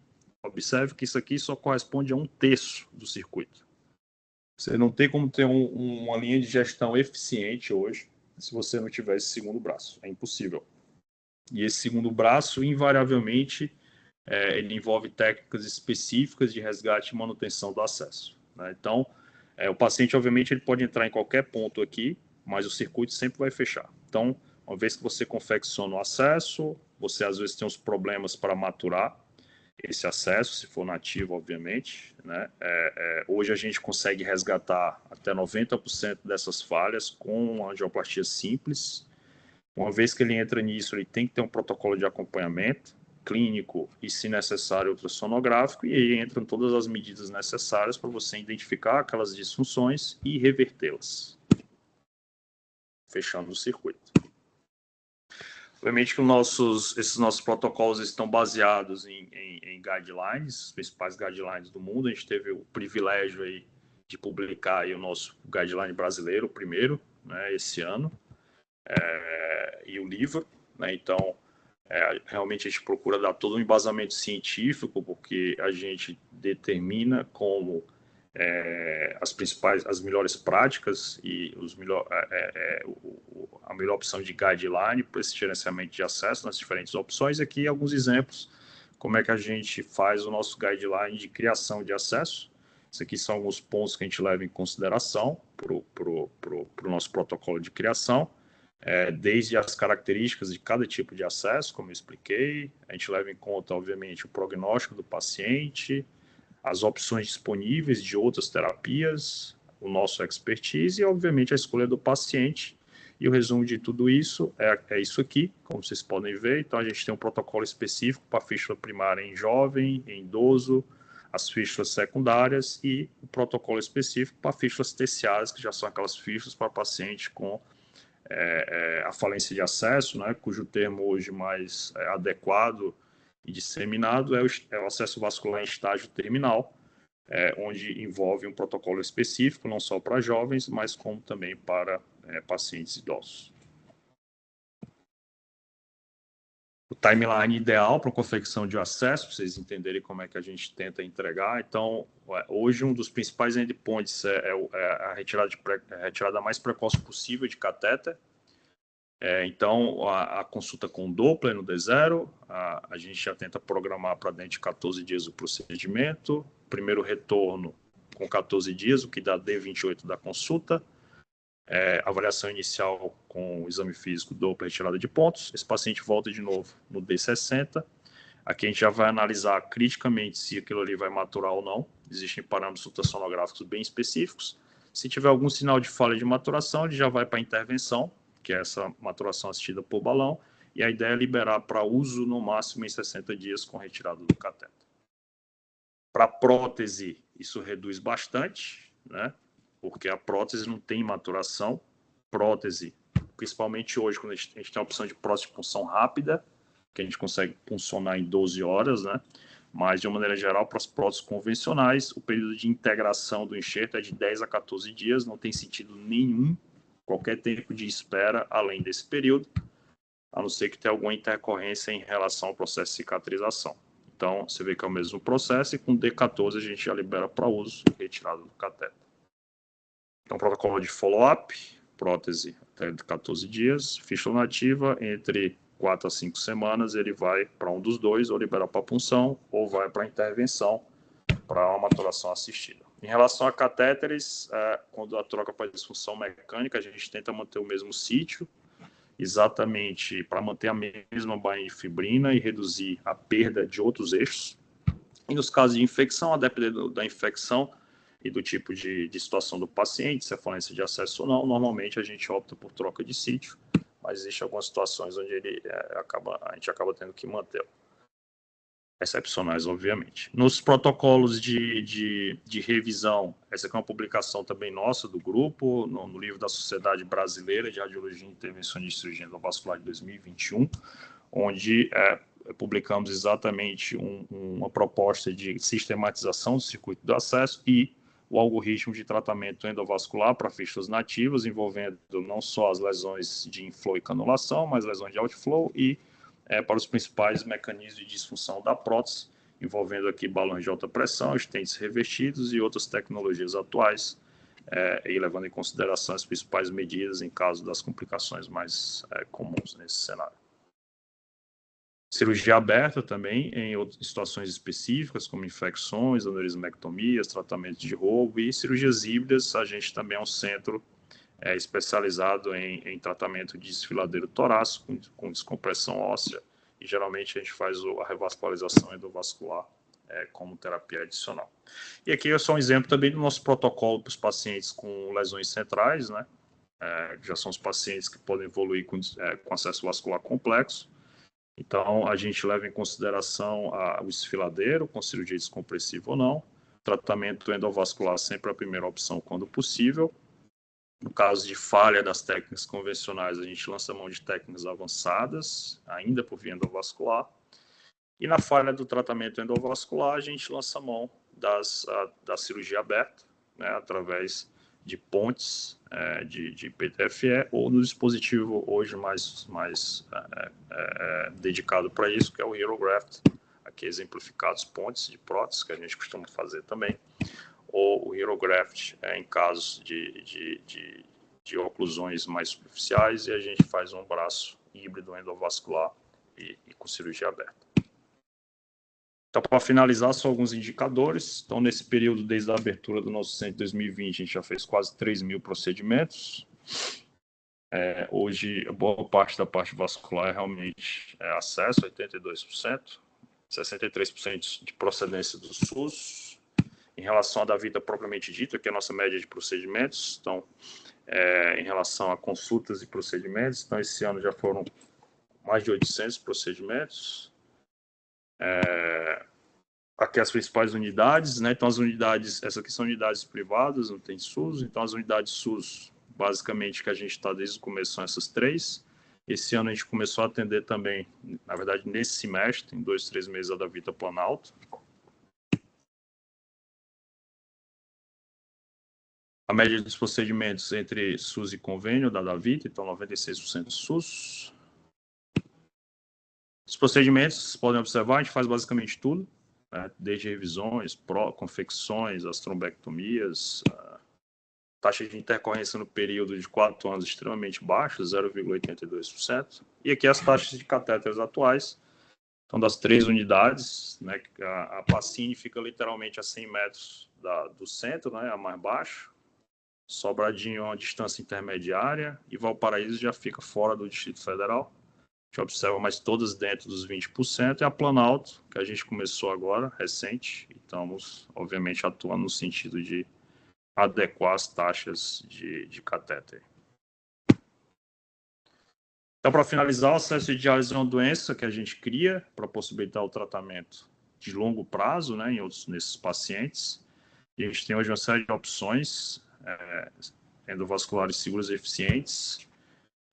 Observe que isso aqui só corresponde a 1/3 do circuito. Você não tem como ter uma linha de gestão eficiente hoje se você não tiver esse segundo braço. É impossível. E esse segundo braço, invariavelmente, ele envolve técnicas específicas de resgate e manutenção do acesso, né? Então, o paciente, obviamente, ele pode entrar em qualquer ponto aqui, mas o circuito sempre vai fechar. Então, uma vez que você confecciona o acesso, você às vezes tem uns problemas para maturar esse acesso, se for nativo, obviamente, né? Hoje a gente consegue resgatar até 90% dessas falhas com uma angioplastia simples. Uma vez que ele entra nisso, ele tem que ter um protocolo de acompanhamento clínico e, se necessário, ultrassonográfico, e aí entram todas as medidas necessárias para você identificar aquelas disfunções e revertê-las, fechando o circuito. Obviamente que esses nossos protocolos estão baseados em guidelines, os principais guidelines do mundo. A gente teve o privilégio aí de publicar aí o nosso guideline brasileiro, o primeiro, né, esse ano, e o livro, né? Então, realmente a gente procura dar todo um embasamento científico, porque a gente determina como as melhores práticas e a melhor opção de guideline para esse gerenciamento de acesso nas diferentes opções. Aqui alguns exemplos, como é que a gente faz o nosso guideline de criação de acesso. Isso aqui são alguns pontos que a gente leva em consideração para o nosso protocolo de criação. Desde as características de cada tipo de acesso, como eu expliquei, a gente leva em conta, obviamente, o prognóstico do paciente, as opções disponíveis de outras terapias, o nosso expertise e, obviamente, a escolha do paciente. E o resumo de tudo isso é isso aqui, como vocês podem ver. Então, a gente tem um protocolo específico para a fístula primária em jovem, em idoso, as fístulas secundárias e o protocolo específico para fístulas terciárias, que já são aquelas fístulas para paciente com a falência de acesso, né, cujo termo hoje mais adequado e disseminado é o acesso vascular em estágio terminal, onde envolve um protocolo específico, não só para jovens, mas como também para pacientes idosos. O timeline ideal para a confecção de acesso, para vocês entenderem como é que a gente tenta entregar. Então, hoje um dos principais endpoints é a retirada mais precoce possível de catéter. Então, a consulta com Doppler no D0, a gente já tenta programar para dentro de 14 dias o procedimento. Primeiro retorno com 14 dias, o que dá D28 da consulta. Avaliação inicial com o exame físico, Doppler, retirada de pontos. Esse paciente volta de novo no D60. Aqui a gente já vai analisar criticamente se aquilo ali vai maturar ou não. Existem parâmetros ultrassonográficos bem específicos. Se tiver algum sinal de falha de maturação, ele já vai para a intervenção, que é essa maturação assistida por balão, e a ideia é liberar para uso no máximo em 60 dias com retirada do cateter. Para prótese, isso reduz bastante, né? Porque a prótese não tem maturação. Prótese, principalmente hoje, quando a gente tem a opção de prótese de punção rápida, que a gente consegue puncionar em 12 horas, né? Mas, de uma maneira geral, para as próteses convencionais, o período de integração do enxerto é de 10 a 14 dias, não tem sentido nenhum qualquer tempo de espera além desse período, a não ser que tenha alguma intercorrência em relação ao processo de cicatrização. Então, você vê que é o mesmo processo e com D14 a gente já libera para uso e retirada do cateter. Então, protocolo de follow-up, prótese até 14 dias, fístula nativa, entre 4 a 5 semanas, ele vai para um dos dois, ou libera para punção, ou vai para intervenção, para uma maturação assistida. Em relação a catéteres, quando a troca para disfunção mecânica, a gente tenta manter o mesmo sítio, exatamente para manter a mesma bainha de fibrina e reduzir a perda de outros eixos. E nos casos de infecção, a depender da infecção e do tipo de situação do paciente, se é falência de acesso ou não, normalmente a gente opta por troca de sítio, mas existem algumas situações onde a gente acaba tendo que mantê-lo. Excepcionais, obviamente. Nos protocolos de revisão, essa aqui é uma publicação também nossa do grupo, no livro da Sociedade Brasileira de Radiologia Intervencionista e Cirurgia Endovascular de 2021, onde publicamos exatamente uma proposta de sistematização do circuito do acesso e o algoritmo de tratamento endovascular para fístulas nativas, envolvendo não só as lesões de inflow e canulação, mas lesões de outflow e para os principais mecanismos de disfunção da prótese, envolvendo aqui balões de alta pressão, estentes revestidos e outras tecnologias atuais, e levando em consideração as principais medidas em caso das complicações mais comuns nesse cenário. Cirurgia aberta também em outras situações específicas, como infecções, aneurismectomias, tratamento de roubo e cirurgias híbridas. A gente também é um centro especializado em tratamento de desfiladeiro torácico com descompressão óssea e geralmente a gente faz a revascularização endovascular como terapia adicional. E aqui é só um exemplo também do nosso protocolo para os pacientes com lesões centrais, né? Já são os pacientes que podem evoluir com acesso vascular complexo. Então, a gente leva em consideração o desfiladeiro, com cirurgia descompressiva ou não. Tratamento endovascular sempre é a primeira opção quando possível. No caso de falha das técnicas convencionais, a gente lança mão de técnicas avançadas, ainda por via endovascular. E na falha do tratamento endovascular, a gente lança mão da cirurgia aberta, né, através de pontes de PTFE ou no dispositivo hoje mais dedicado para isso, que é o HeroGraft, aqui exemplificados pontes de prótese, que a gente costuma fazer também, ou o HeroGraft em casos de oclusões mais superficiais, e a gente faz um braço híbrido endovascular e com cirurgia aberta. Então, para finalizar, só alguns indicadores. Então, nesse período, desde a abertura do nosso centro em 2020, a gente já fez quase 3.000 procedimentos. Hoje, a boa parte da parte vascular é realmente acesso, 82%, 63% de procedência do SUS. Em relação à da vida propriamente dita, que é a nossa média de procedimentos, então, em relação a consultas e procedimentos, então, esse ano já foram mais de 800 procedimentos. Aqui as principais unidades, né? Então as unidades, essas aqui são unidades privadas, não tem SUS, então as unidades SUS, basicamente, que a gente está desde o começo são essas 3. Esse ano a gente começou a atender também, na verdade, nesse semestre, em 2, 3 meses, a da Vita Planalto. A média dos procedimentos entre SUS e convênio da Vita, então 96% SUS. Os procedimentos, vocês podem observar, a gente faz basicamente tudo, né? Desde revisões, confecções, as trombectomias, taxa de intercorrência no período de 4 anos extremamente baixa, 0,82%. E aqui as taxas de catéteres atuais, então das 3 unidades, né? A Pacini fica literalmente a 100 metros do centro, né? A mais baixo. Sobradinho é uma distância intermediária e Valparaíso já fica fora do Distrito Federal. A gente observa, mas todas dentro dos 20%, e a Planalto, que a gente começou agora, recente, e estamos, obviamente, atuando no sentido de adequar as taxas de catéter. Então, para finalizar, o acesso de diálise é uma doença que a gente cria para possibilitar o tratamento de longo prazo, né, nesses pacientes. E a gente tem hoje uma série de opções endovasculares seguras e eficientes.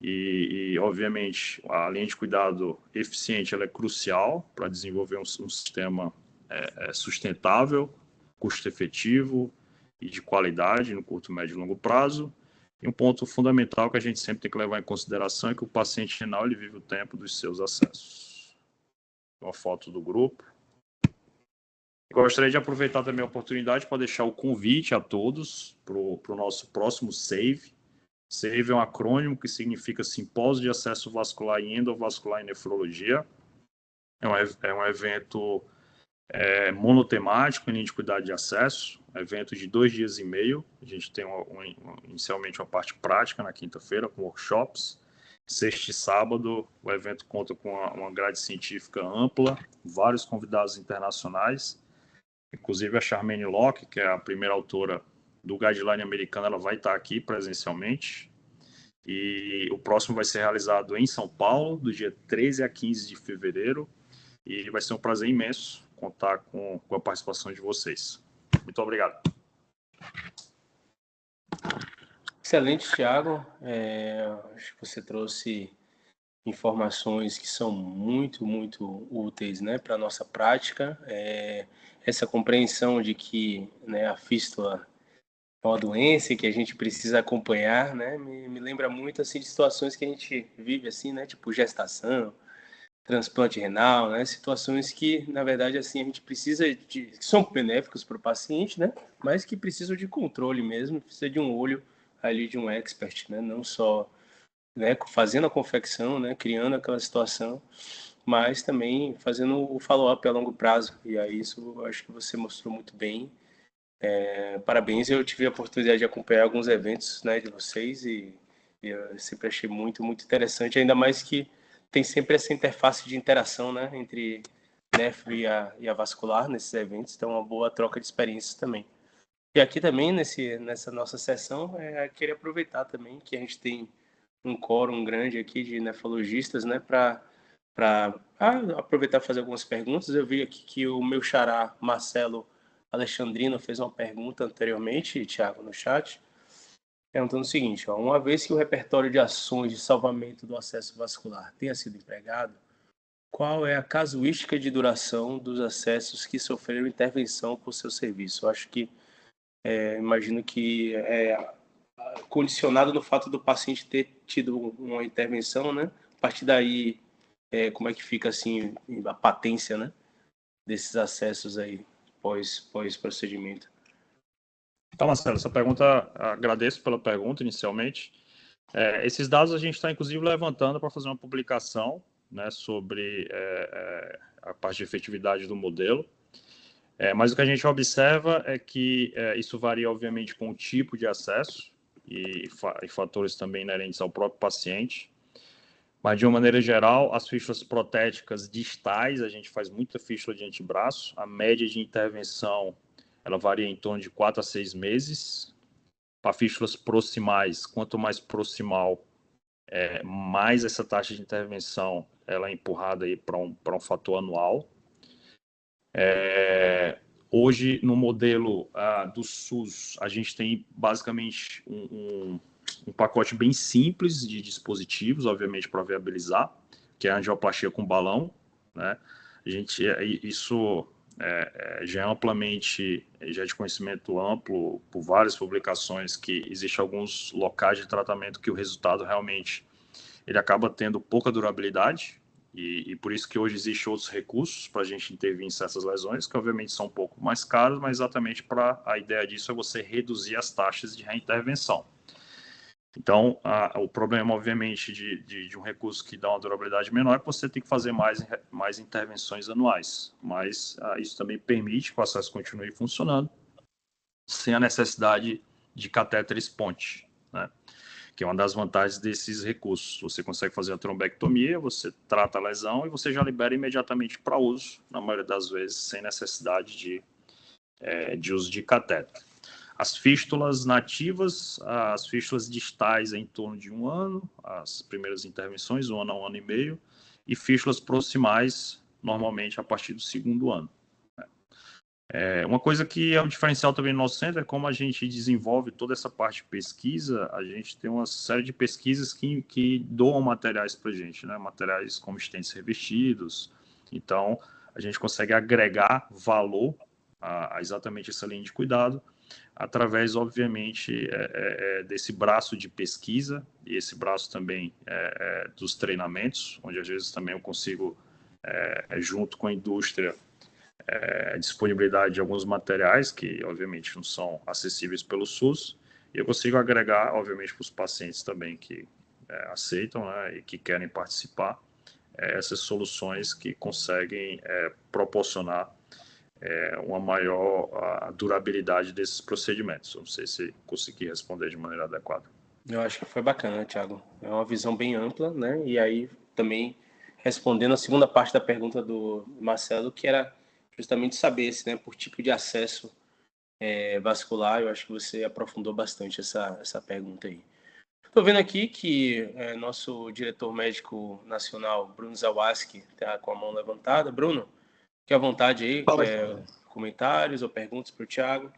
E, obviamente, a linha de cuidado eficiente ela é crucial para desenvolver um sistema sustentável, custo-efetivo e de qualidade no curto, médio e longo prazo. E um ponto fundamental que a gente sempre tem que levar em consideração é que o paciente renal ele vive o tempo dos seus acessos. Uma foto do grupo. Gostaria de aproveitar também a oportunidade para deixar o convite a todos para o nosso próximo SAVE. SAVE é um acrônimo que significa Simpósio de Acesso Vascular e Endovascular em Nefrologia. É um evento monotemático em linha de cuidado de acesso, evento de 2 dias e meio. A gente tem inicialmente uma parte prática na quinta-feira, com workshops. Sexta e sábado, o evento conta com uma grade científica ampla, vários convidados internacionais, inclusive a Charmaine Locke, que é a primeira autora do guideline americano, ela vai estar aqui presencialmente. E o próximo vai ser realizado em São Paulo, do dia 13 a 15 de fevereiro. E vai ser um prazer imenso contar com a participação de vocês. Muito obrigado. Excelente, Thiago. Acho que você trouxe informações que são muito, muito úteis, né, para a nossa prática. Essa compreensão de que, né, a fístula uma doença que a gente precisa acompanhar, né? Me lembra muito assim de situações que a gente vive assim, né? Tipo gestação, transplante renal, né? Situações que, na verdade, assim, a gente precisa de, que são benéficos para o paciente, né? Mas que precisam de controle mesmo, precisa de um olho ali de um expert, né? Não só, né, fazendo a confecção, né, criando aquela situação, mas também fazendo o follow-up a longo prazo. E aí isso eu acho que você mostrou muito bem. Parabéns, eu tive a oportunidade de acompanhar alguns eventos, né, de vocês e eu sempre achei muito interessante, ainda mais que tem sempre essa interface de interação, né, entre nefro e a vascular nesses eventos, então é uma boa troca de experiências também. E aqui também, nessa nossa sessão, queria aproveitar também que a gente tem um quórum grande aqui de nefrologistas, né, para aproveitar e fazer algumas perguntas. Eu vi aqui que o meu xará, Marcelo Alexandrino, fez uma pergunta anteriormente, Thiago, no chat, perguntando o seguinte, ó, uma vez que o repertório de ações de salvamento do acesso vascular tenha sido empregado, qual é a casuística de duração dos acessos que sofreram intervenção por seu serviço? Eu acho que, imagino que condicionado no fato do paciente ter tido uma intervenção, né? A partir daí, como é que fica assim a patência, né? Desses acessos aí pós procedimento. Então, Marcelo, essa pergunta, agradeço pela pergunta inicialmente. Esses dados a gente está, inclusive, levantando para fazer uma publicação, né, sobre a parte de efetividade do modelo. Mas o que a gente observa é que isso varia, obviamente, com o tipo de acesso e fatores também inerentes ao próprio paciente. Mas, de uma maneira geral, as fístulas protéticas distais, a gente faz muita fístula de antebraço. A média de intervenção, ela varia em torno de 4 a 6 meses. Para fístulas proximais, quanto mais proximal, mais essa taxa de intervenção ela é empurrada para um fator anual. Hoje, no modelo do SUS, a gente tem basicamente um pacote bem simples de dispositivos, obviamente, para viabilizar, que é a angioplastia com balão, né? Isso já é amplamente, já é de conhecimento amplo por várias publicações, que existem alguns locais de tratamento que o resultado realmente ele acaba tendo pouca durabilidade, e por isso que hoje existem outros recursos para a gente intervir em certas lesões, que obviamente são um pouco mais caros, mas exatamente para a ideia disso é você reduzir as taxas de reintervenção. Então, o problema, obviamente, de um recurso que dá uma durabilidade menor é que você tem que fazer mais intervenções anuais, mas isso também permite que o acesso continue funcionando sem a necessidade de catéteres ponte, né? Que é uma das vantagens desses recursos. Você consegue fazer a trombectomia, você trata a lesão e você já libera imediatamente para uso, na maioria das vezes, sem necessidade de uso de catéter. As fístulas nativas, as fístulas distais em torno de 1 ano, as primeiras intervenções, 1 ano a 1 ano e meio, e fístulas proximais, normalmente a partir do 2º ano. Uma coisa que é um diferencial também no nosso centro é como a gente desenvolve toda essa parte de pesquisa. A gente tem uma série de pesquisas que doam materiais para a gente, né? Materiais como estentes revestidos. Então, a gente consegue agregar valor a exatamente essa linha de cuidado através, obviamente, desse braço de pesquisa e esse braço também dos treinamentos, onde às vezes também eu consigo, junto com a indústria, disponibilidade de alguns materiais que, obviamente, não são acessíveis pelo SUS, e eu consigo agregar, obviamente, para os pacientes também que aceitam, né, e que querem participar, essas soluções que conseguem proporcionar uma maior durabilidade desses procedimentos. Não sei se consegui responder de maneira adequada. Eu acho que foi bacana, Thiago. É uma visão bem ampla, né? E aí também respondendo a segunda parte da pergunta do Marcelo, que era justamente saber se, né, por tipo de acesso vascular, eu acho que você aprofundou bastante essa pergunta aí. Estou vendo aqui que nosso diretor médico nacional, Bruno Zawadzki, está com a mão levantada. Bruno, fique à vontade aí, Fala. Comentários ou perguntas para o Thiago.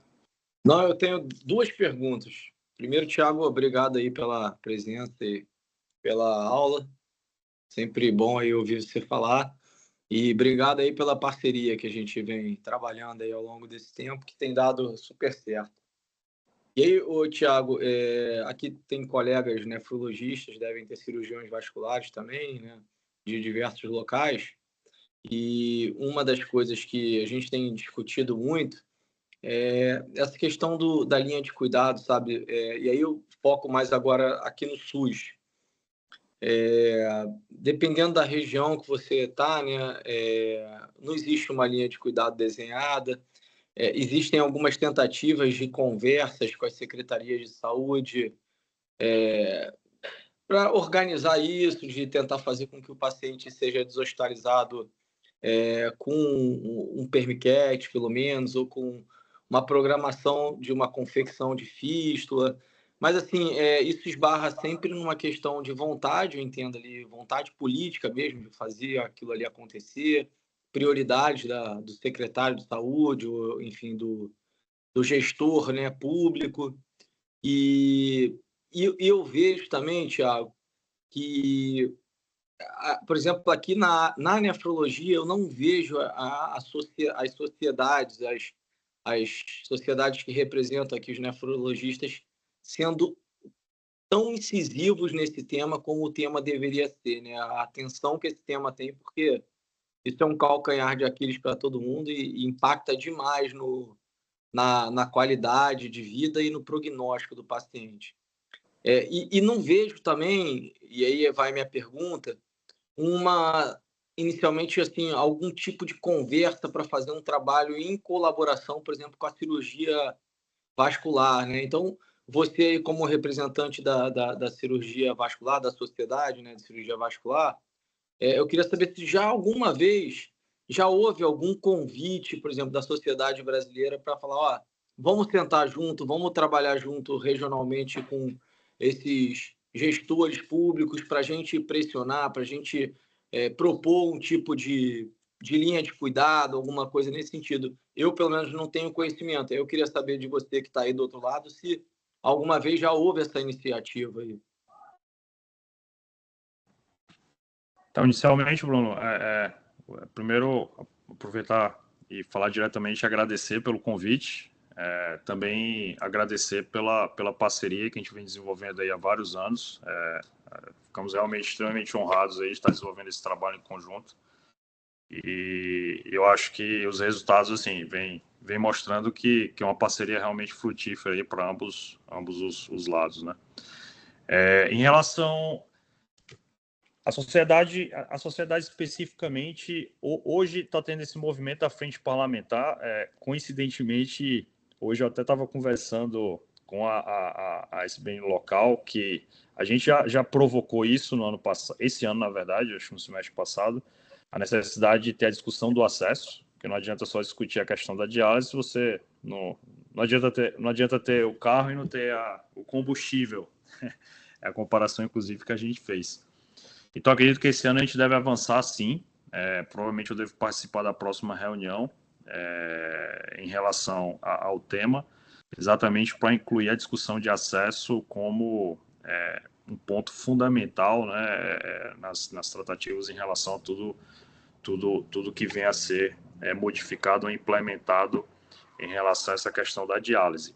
Não, eu tenho 2 perguntas. Primeiro, Thiago, obrigado aí pela presença e pela aula. Sempre bom aí ouvir você falar. E obrigado aí pela parceria que a gente vem trabalhando aí ao longo desse tempo, que tem dado super certo. E aí, Tiago, aqui tem colegas nefrologistas, devem ter cirurgiões vasculares também, né, de diversos locais. E uma das coisas que a gente tem discutido muito é essa questão da linha de cuidado, sabe? E aí eu foco mais agora aqui no SUS. Dependendo da região que você está, né, não existe uma linha de cuidado desenhada. Existem algumas tentativas de conversas com as secretarias de saúde para organizar isso, de tentar fazer com que o paciente seja deshospitalizado com um permiquete, pelo menos, ou com uma programação de uma confecção de fístula. Mas, assim, isso esbarra sempre numa questão de vontade, eu entendo ali, vontade política mesmo, de fazer aquilo ali acontecer, prioridade do secretário de saúde, ou, enfim, do gestor, né, público. E eu vejo também, Tiago, que, por exemplo, aqui na nefrologia, eu não vejo as sociedades, as sociedades que representam aqui os nefrologistas sendo tão incisivos nesse tema como o tema deveria ser, né? A atenção que esse tema tem, porque isso é um calcanhar de Aquiles para todo mundo e impacta demais na qualidade de vida e no prognóstico do paciente. E não vejo também, e aí vai minha pergunta, inicialmente, assim, algum tipo de conversa para fazer um trabalho em colaboração, por exemplo, com a cirurgia vascular, né? Então, você, como representante da cirurgia vascular, da sociedade, né, de cirurgia vascular, eu queria saber se já alguma vez já houve algum convite, por exemplo, da sociedade brasileira para falar, ó, vamos sentar junto, vamos trabalhar junto regionalmente com esses gestores públicos para a gente pressionar, para a gente propor um tipo de linha de cuidado, alguma coisa nesse sentido. Eu, pelo menos, não tenho conhecimento. Eu queria saber de você que está aí do outro lado se alguma vez já houve essa iniciativa aí. Então, inicialmente, Bruno, primeiro aproveitar e falar diretamente, agradecer pelo convite, também agradecer pela parceria que a gente vem desenvolvendo aí há vários anos. Ficamos realmente extremamente honrados aí de estar desenvolvendo esse trabalho em conjunto. E eu acho que os resultados assim vem mostrando que é uma parceria realmente frutífera aí para ambos os lados, né? Em relação à sociedade especificamente, hoje está tendo esse movimento da frente parlamentar. Coincidentemente, hoje eu até estava conversando com a SBN local, que a gente já provocou isso no ano passado, esse ano, na verdade, acho que no semestre passado, a necessidade de ter a discussão do acesso, porque não adianta só discutir a questão da diálise, você não adianta ter o carro e não ter o combustível. É a comparação, inclusive, que a gente fez. Então, acredito que esse ano a gente deve avançar, sim. Provavelmente eu devo participar da próxima reunião em relação ao tema, exatamente para incluir a discussão de acesso como um ponto fundamental, né, nas tratativas em relação a tudo que vem a ser modificado ou implementado em relação a essa questão da diálise.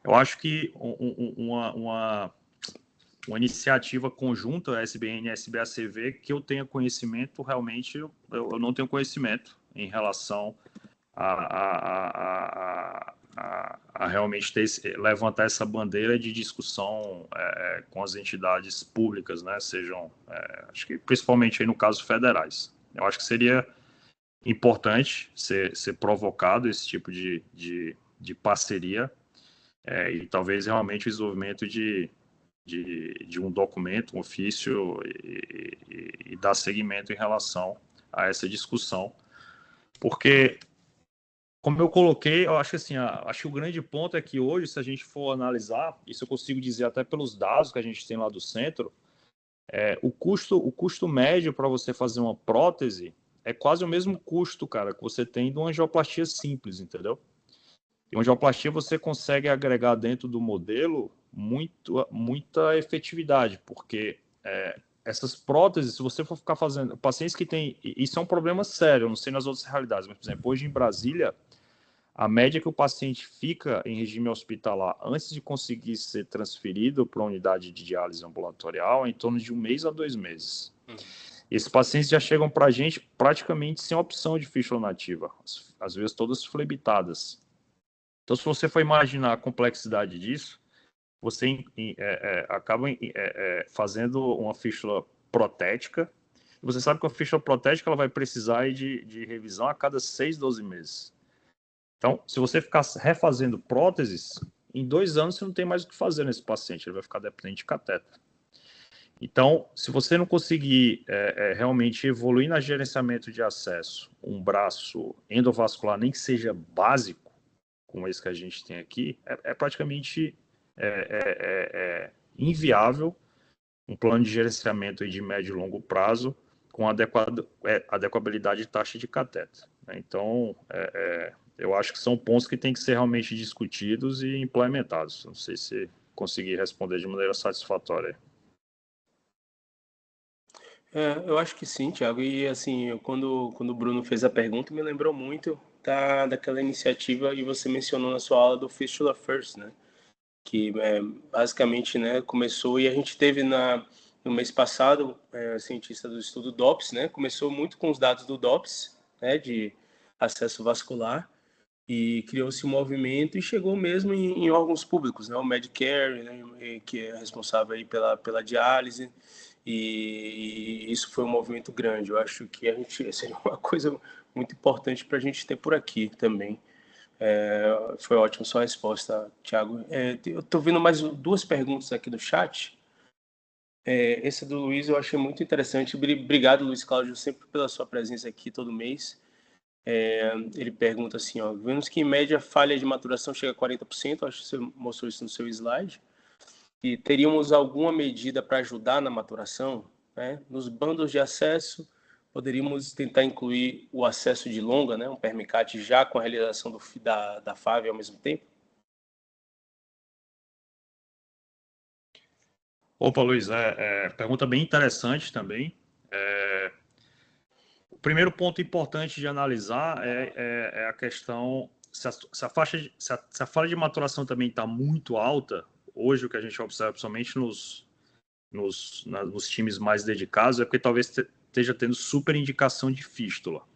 Eu acho que uma iniciativa conjunta SBN e SBACV que eu tenha conhecimento, realmente eu não tenho conhecimento em relação a realmente levantar essa bandeira de discussão com as entidades públicas, né? Sejam, acho que principalmente aí no caso federais. Eu acho que seria importante ser provocado esse tipo de parceria e talvez realmente o desenvolvimento de um documento, um ofício e dar seguimento em relação a essa discussão, porque como eu coloquei, eu acho que assim, acho que o grande ponto é que hoje, se a gente for analisar, isso eu consigo dizer até pelos dados que a gente tem lá do centro, o custo médio para você fazer uma prótese é quase o mesmo custo, cara, que você tem de uma angioplastia simples, entendeu? E uma angioplastia você consegue agregar dentro do modelo muita efetividade, porque essas próteses, se você for ficar fazendo... Pacientes que têm... Isso é um problema sério, eu não sei nas outras realidades, mas, por exemplo, hoje em Brasília, a média que o paciente fica em regime hospitalar antes de conseguir ser transferido para a unidade de diálise ambulatorial é em torno de 1 mês a 2 meses. Esses pacientes já chegam para a gente praticamente sem opção de fístula nativa, às vezes todas flebitadas. Então, se você for imaginar a complexidade disso, você acaba fazendo uma fístula protética. Você sabe que a fístula protética ela vai precisar de revisão a cada 6, 12 meses. Então, se você ficar refazendo próteses, em 2 anos você não tem mais o que fazer nesse paciente, ele vai ficar dependente de catéter. Então, se você não conseguir realmente evoluir no gerenciamento de acesso, um braço endovascular, nem que seja básico, como esse que a gente tem aqui, é praticamente inviável um plano de gerenciamento de médio e longo prazo com adequabilidade de taxa de catéter. Então, eu acho que são pontos que têm que ser realmente discutidos e implementados. Não sei se consegui responder de maneira satisfatória. Eu acho que sim, Thiago. E assim, quando o Bruno fez a pergunta, me lembrou muito daquela iniciativa que você mencionou na sua aula do Fistula First, né? Que basicamente, né, começou, e a gente teve no mês passado, cientista do estudo DOPS, né? Começou muito com os dados do DOPS, né, de acesso vascular, e criou-se um movimento e chegou mesmo em órgãos públicos, né? O Medicare, né, que é responsável aí pela diálise, e isso foi um movimento grande. Eu acho que seria uma coisa muito importante para a gente ter por aqui também. Foi ótimo sua resposta, Thiago. Eu estou vendo mais 2 perguntas aqui do chat. Esse do Luiz eu achei muito interessante. Obrigado, Luiz Cláudio, sempre pela sua presença aqui todo mês. Ele pergunta assim, ó, vemos que em média a falha de maturação chega a 40%, acho que você mostrou isso no seu slide, e teríamos alguma medida para ajudar na maturação, né? Nos bandos de acesso, poderíamos tentar incluir o acesso de longa, né? Um permicate já com a realização da FAV ao mesmo tempo? Opa, Luiz, pergunta bem interessante também. O primeiro ponto importante de analisar é a questão se a falha de maturação também está muito alta. Hoje, o que a gente observa, principalmente nos times mais dedicados, é porque talvez esteja tendo super indicação de fístula.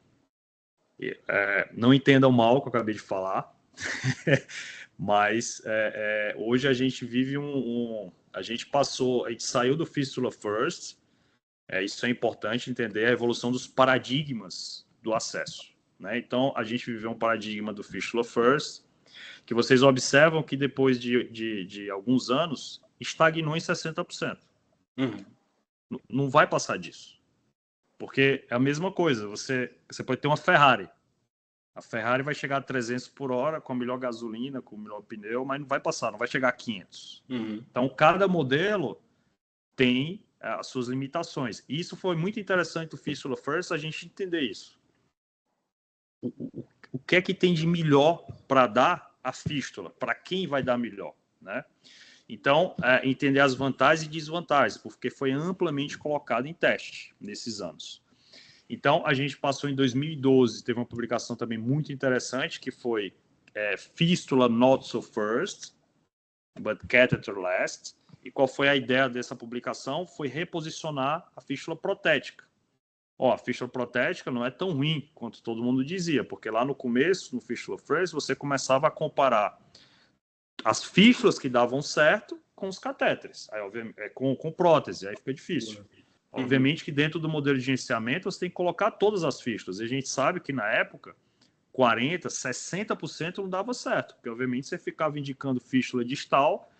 Não entendam mal o que eu acabei de falar, mas hoje a gente vive a gente saiu do Fistula First. Isso é importante entender a evolução dos paradigmas do acesso, né? Então, a gente viveu um paradigma do Fistula First, que vocês observam que depois de alguns anos, estagnou em 60%. Não vai passar disso. Porque é a mesma coisa, você pode ter uma Ferrari. A Ferrari vai chegar a 300 por hora com a melhor gasolina, com o melhor pneu, mas não vai passar, não vai chegar a 500. Então, cada modelo tem as suas limitações. E isso foi muito interessante do Fistula First, a gente entender isso. O que é que tem de melhor para dar a fístula? Para quem vai dar melhor, né? Então, entender as vantagens e desvantagens, porque foi amplamente colocado em teste nesses anos. Então, a gente passou em 2012, teve uma publicação também muito interessante, que foi Fistula Not So First, but Catheter Last. E qual foi a ideia dessa publicação? Foi reposicionar a fístula protética. A fístula protética não é tão ruim quanto todo mundo dizia, porque lá no começo, no Fistula First, você começava a comparar as fístulas que davam certo com os catéteres, aí, com prótese, aí fica difícil. Obviamente que dentro do modelo de gerenciamento você tem que colocar todas as fístulas. E a gente sabe que na época 40%, 60% não dava certo, porque obviamente você ficava indicando fístula distal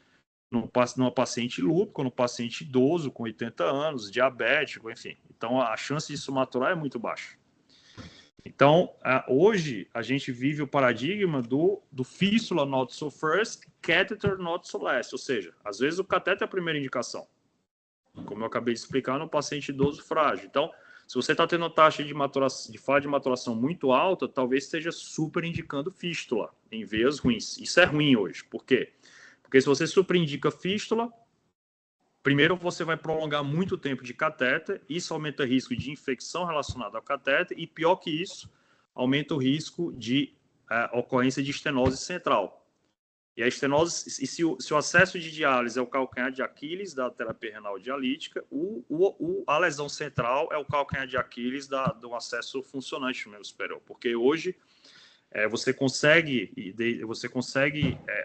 numa paciente lúpica, num paciente idoso com 80 anos, diabético, enfim. Então a chance disso maturar é muito baixa. Então, hoje a gente vive o paradigma do fístula not so first, catheter not so last, ou seja, às vezes o catéter é a primeira indicação, como eu acabei de explicar, no paciente idoso frágil. Então, se você está tendo taxa de falha de maturação muito alta, talvez esteja super indicando fístula em veias ruins. Isso é ruim hoje. Por quê? Porque se você super indica fístula, primeiro você vai prolongar muito tempo de catéter, isso aumenta o risco de infecção relacionada ao catéter, e pior que isso, aumenta o risco de a ocorrência de estenose central. E a estenose, se o acesso de diálise é o calcanhar de Aquiles da terapia renal dialítica, a lesão central é o calcanhar de Aquiles do acesso funcionante do membro superior. Porque hoje você consegue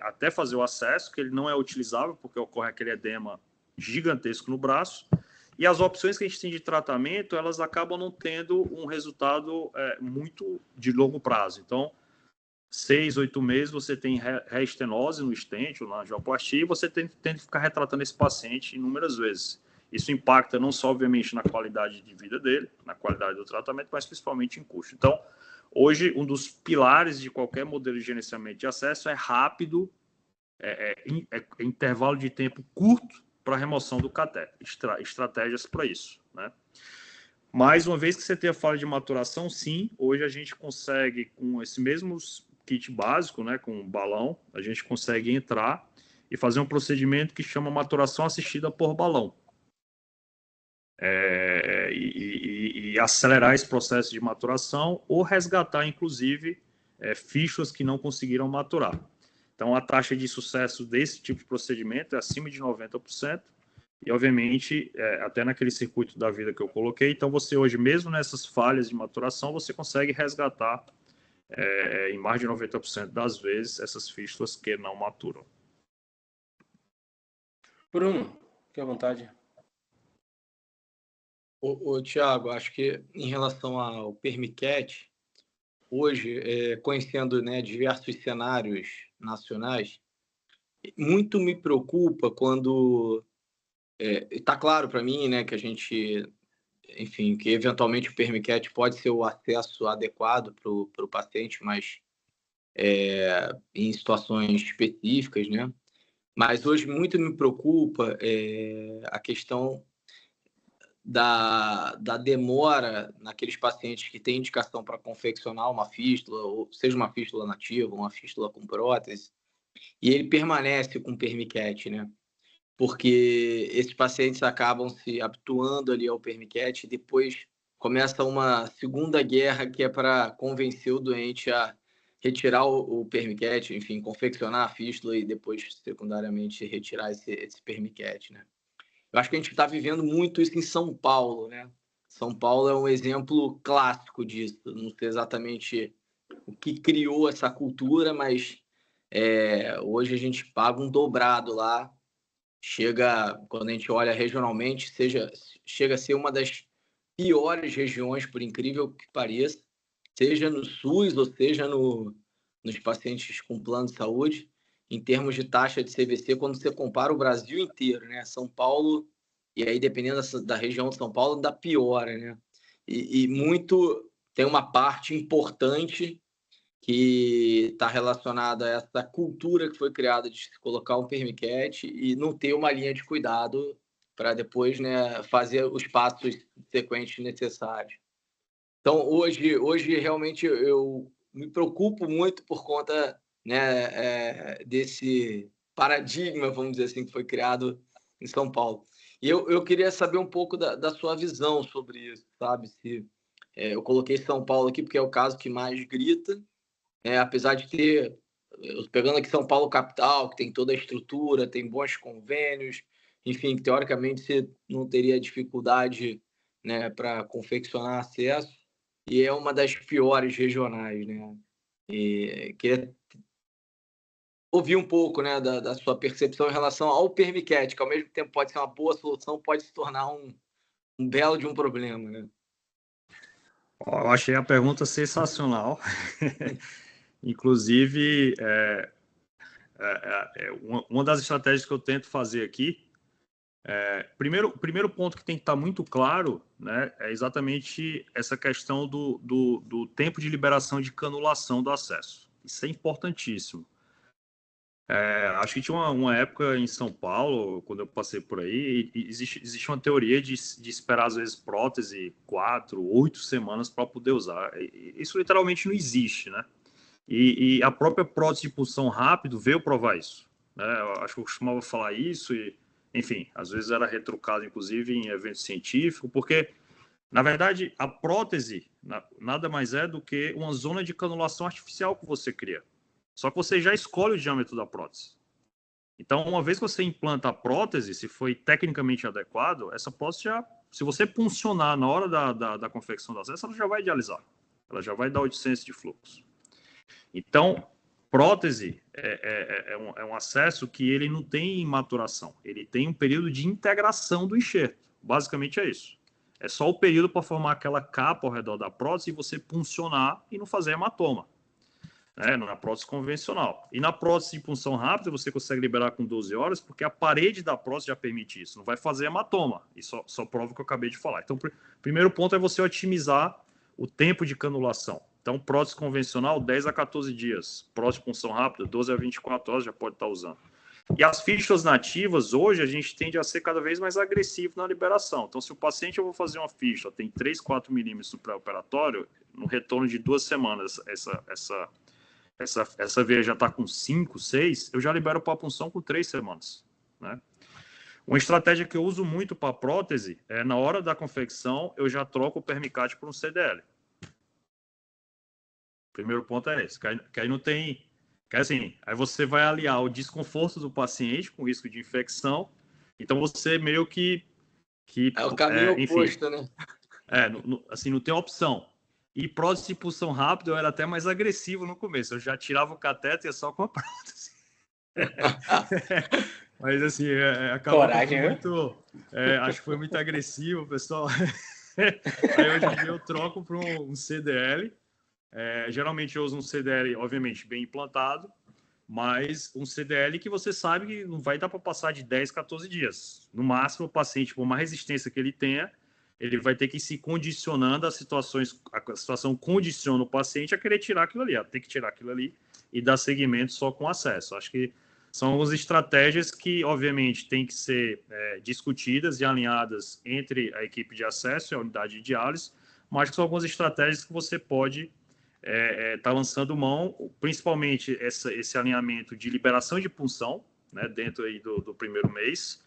até fazer o acesso, que ele não é utilizável, porque ocorre aquele edema gigantesco no braço, e as opções que a gente tem de tratamento, elas acabam não tendo um resultado muito de longo prazo. Então, 6, 8 meses, você tem reestenose no stent ou na angioplastia, e você tem que ficar retratando esse paciente inúmeras vezes. Isso impacta não só, obviamente, na qualidade de vida dele, na qualidade do tratamento, mas principalmente em custo. Então, hoje, um dos pilares de qualquer modelo de gerenciamento de acesso é rápido, intervalo de tempo curto para remoção do catéter, estratégias para isso, né? Mais uma vez que você tem a falha de maturação, sim, hoje a gente consegue, com esse mesmo kit básico, né, com um balão, a gente consegue entrar e fazer um procedimento que chama maturação assistida por balão. E acelerar esse processo de maturação ou resgatar, inclusive, fístulas que não conseguiram maturar. Então, a taxa de sucesso desse tipo de procedimento é acima de 90%, e, obviamente, até naquele circuito da vida que eu coloquei, então você hoje, mesmo nessas falhas de maturação, você consegue resgatar em mais de 90% das vezes essas fístulas que não maturam. Bruno, fique à vontade. Tiago, acho que em relação ao Permicat, hoje, conhecendo, né, diversos cenários nacionais, muito me preocupa quando está claro para mim, né, que a gente, enfim, que eventualmente o Permicat pode ser o acesso adequado para o paciente, mas em situações específicas, né? Mas hoje muito me preocupa a questão da demora naqueles pacientes que têm indicação para confeccionar uma fístula, ou seja uma fístula nativa, uma fístula com prótese, e ele permanece com Permicat, né? Porque esses pacientes acabam se habituando ali ao Permicat e depois começa uma segunda guerra que é para convencer o doente a retirar o Permicat, enfim, confeccionar a fístula e depois, secundariamente, retirar esse Permicat, né? Eu acho que a gente está vivendo muito isso em São Paulo, né? São Paulo é um exemplo clássico disso. Não sei exatamente o que criou essa cultura, mas hoje a gente paga um dobrado lá. Chega, quando a gente olha regionalmente, chega a ser uma das piores regiões, por incrível que pareça, seja no SUS ou seja nos pacientes com plano de saúde, em termos de taxa de CVC, quando você compara o Brasil inteiro, né? São Paulo, e aí dependendo da região de São Paulo, ainda piora, né? E muito, tem uma parte importante que está relacionada a essa cultura que foi criada de se colocar um Permicat e não ter uma linha de cuidado para depois, né, fazer os passos sequentes necessários. Então, hoje realmente eu me preocupo muito por conta, né, desse paradigma, vamos dizer assim, que foi criado em São Paulo. E eu queria saber um pouco da sua visão sobre isso, sabe? Eu coloquei São Paulo aqui porque é o caso que mais grita, apesar de ter, pegando aqui São Paulo capital, que tem toda a estrutura, tem bons convênios, enfim, que teoricamente você não teria dificuldade, né, para confeccionar acesso, e é uma das piores regionais, né? E queria ouvir um pouco, né, da sua percepção em relação ao Permicat, que ao mesmo tempo pode ser uma boa solução, pode se tornar um belo de um problema, né? Eu achei a pergunta sensacional. Inclusive, uma das estratégias que eu tento fazer aqui, primeiro ponto que tem que estar muito claro, né, é exatamente essa questão do tempo de liberação de canulação do acesso. Isso é importantíssimo. Acho que tinha uma época em São Paulo, quando eu passei por aí, e existe uma teoria de esperar, às vezes, prótese 4, 8 semanas para poder usar. Isso literalmente não existe, né? E a própria prótese de punção rápido veio provar isso, né? Eu acho que eu costumava falar isso e, enfim, às vezes era retrucado, inclusive, em evento científico, porque, na verdade, a prótese, nada mais é do que uma zona de canulação artificial que você cria. Só que você já escolhe o diâmetro da prótese. Então, uma vez que você implanta a prótese, se foi tecnicamente adequado, essa prótese já, se você puncionar na hora da confecção do acesso, ela já vai idealizar. Ela já vai dar 800 de fluxo. Então, prótese é um acesso que ele não tem maturação. Ele tem um período de integração do enxerto. Basicamente é isso. É só o período para formar aquela capa ao redor da prótese e você puncionar e não fazer hematoma. Na prótese convencional. E na prótese de punção rápida, você consegue liberar com 12 horas, porque a parede da prótese já permite isso. Não vai fazer hematoma. E só prova o que eu acabei de falar. Então, o primeiro ponto é você otimizar o tempo de canulação. Então, prótese convencional, 10 a 14 dias. Prótese de punção rápida, 12 a 24 horas já pode estar usando. E as fístulas nativas, hoje, a gente tende a ser cada vez mais agressivo na liberação. Então, se o paciente, eu vou fazer uma fístula, tem 3, 4 milímetros no pré-operatório, no retorno de 2 semanas, essa veia já está com 5, 6, eu já libero para a punção com 3 semanas. Né? Uma estratégia que eu uso muito para prótese é, na hora da confecção, eu já troco o permicate por um CDL. Primeiro ponto é esse, que aí não tem... Que assim, aí você vai aliar o desconforto do paciente com risco de infecção, então você meio que é o caminho enfim, oposto, né? Assim, não tem opção. E prótese de punção rápida eu era até mais agressivo no começo. Eu já tirava o cateter só com a prótese. Mas assim, acabou Coragem, né? muito... acho que foi muito agressivo, pessoal. Aí hoje em dia eu troco para um CDL. Geralmente eu uso um CDL, obviamente, bem implantado, mas um CDL que você sabe que não vai dar para passar de 10, 14 dias. No máximo, o paciente, por mais resistência que ele tenha, ele vai ter que ir se condicionando às situações, a situação condiciona o paciente a querer tirar aquilo ali, a ter que tirar aquilo ali e dar seguimento só com acesso. Acho que são algumas estratégias que, obviamente, têm que ser discutidas e alinhadas entre a equipe de acesso e a unidade de diálise, mas que são algumas estratégias que você pode está lançando mão, principalmente esse alinhamento de liberação de punção, né, dentro aí do primeiro mês,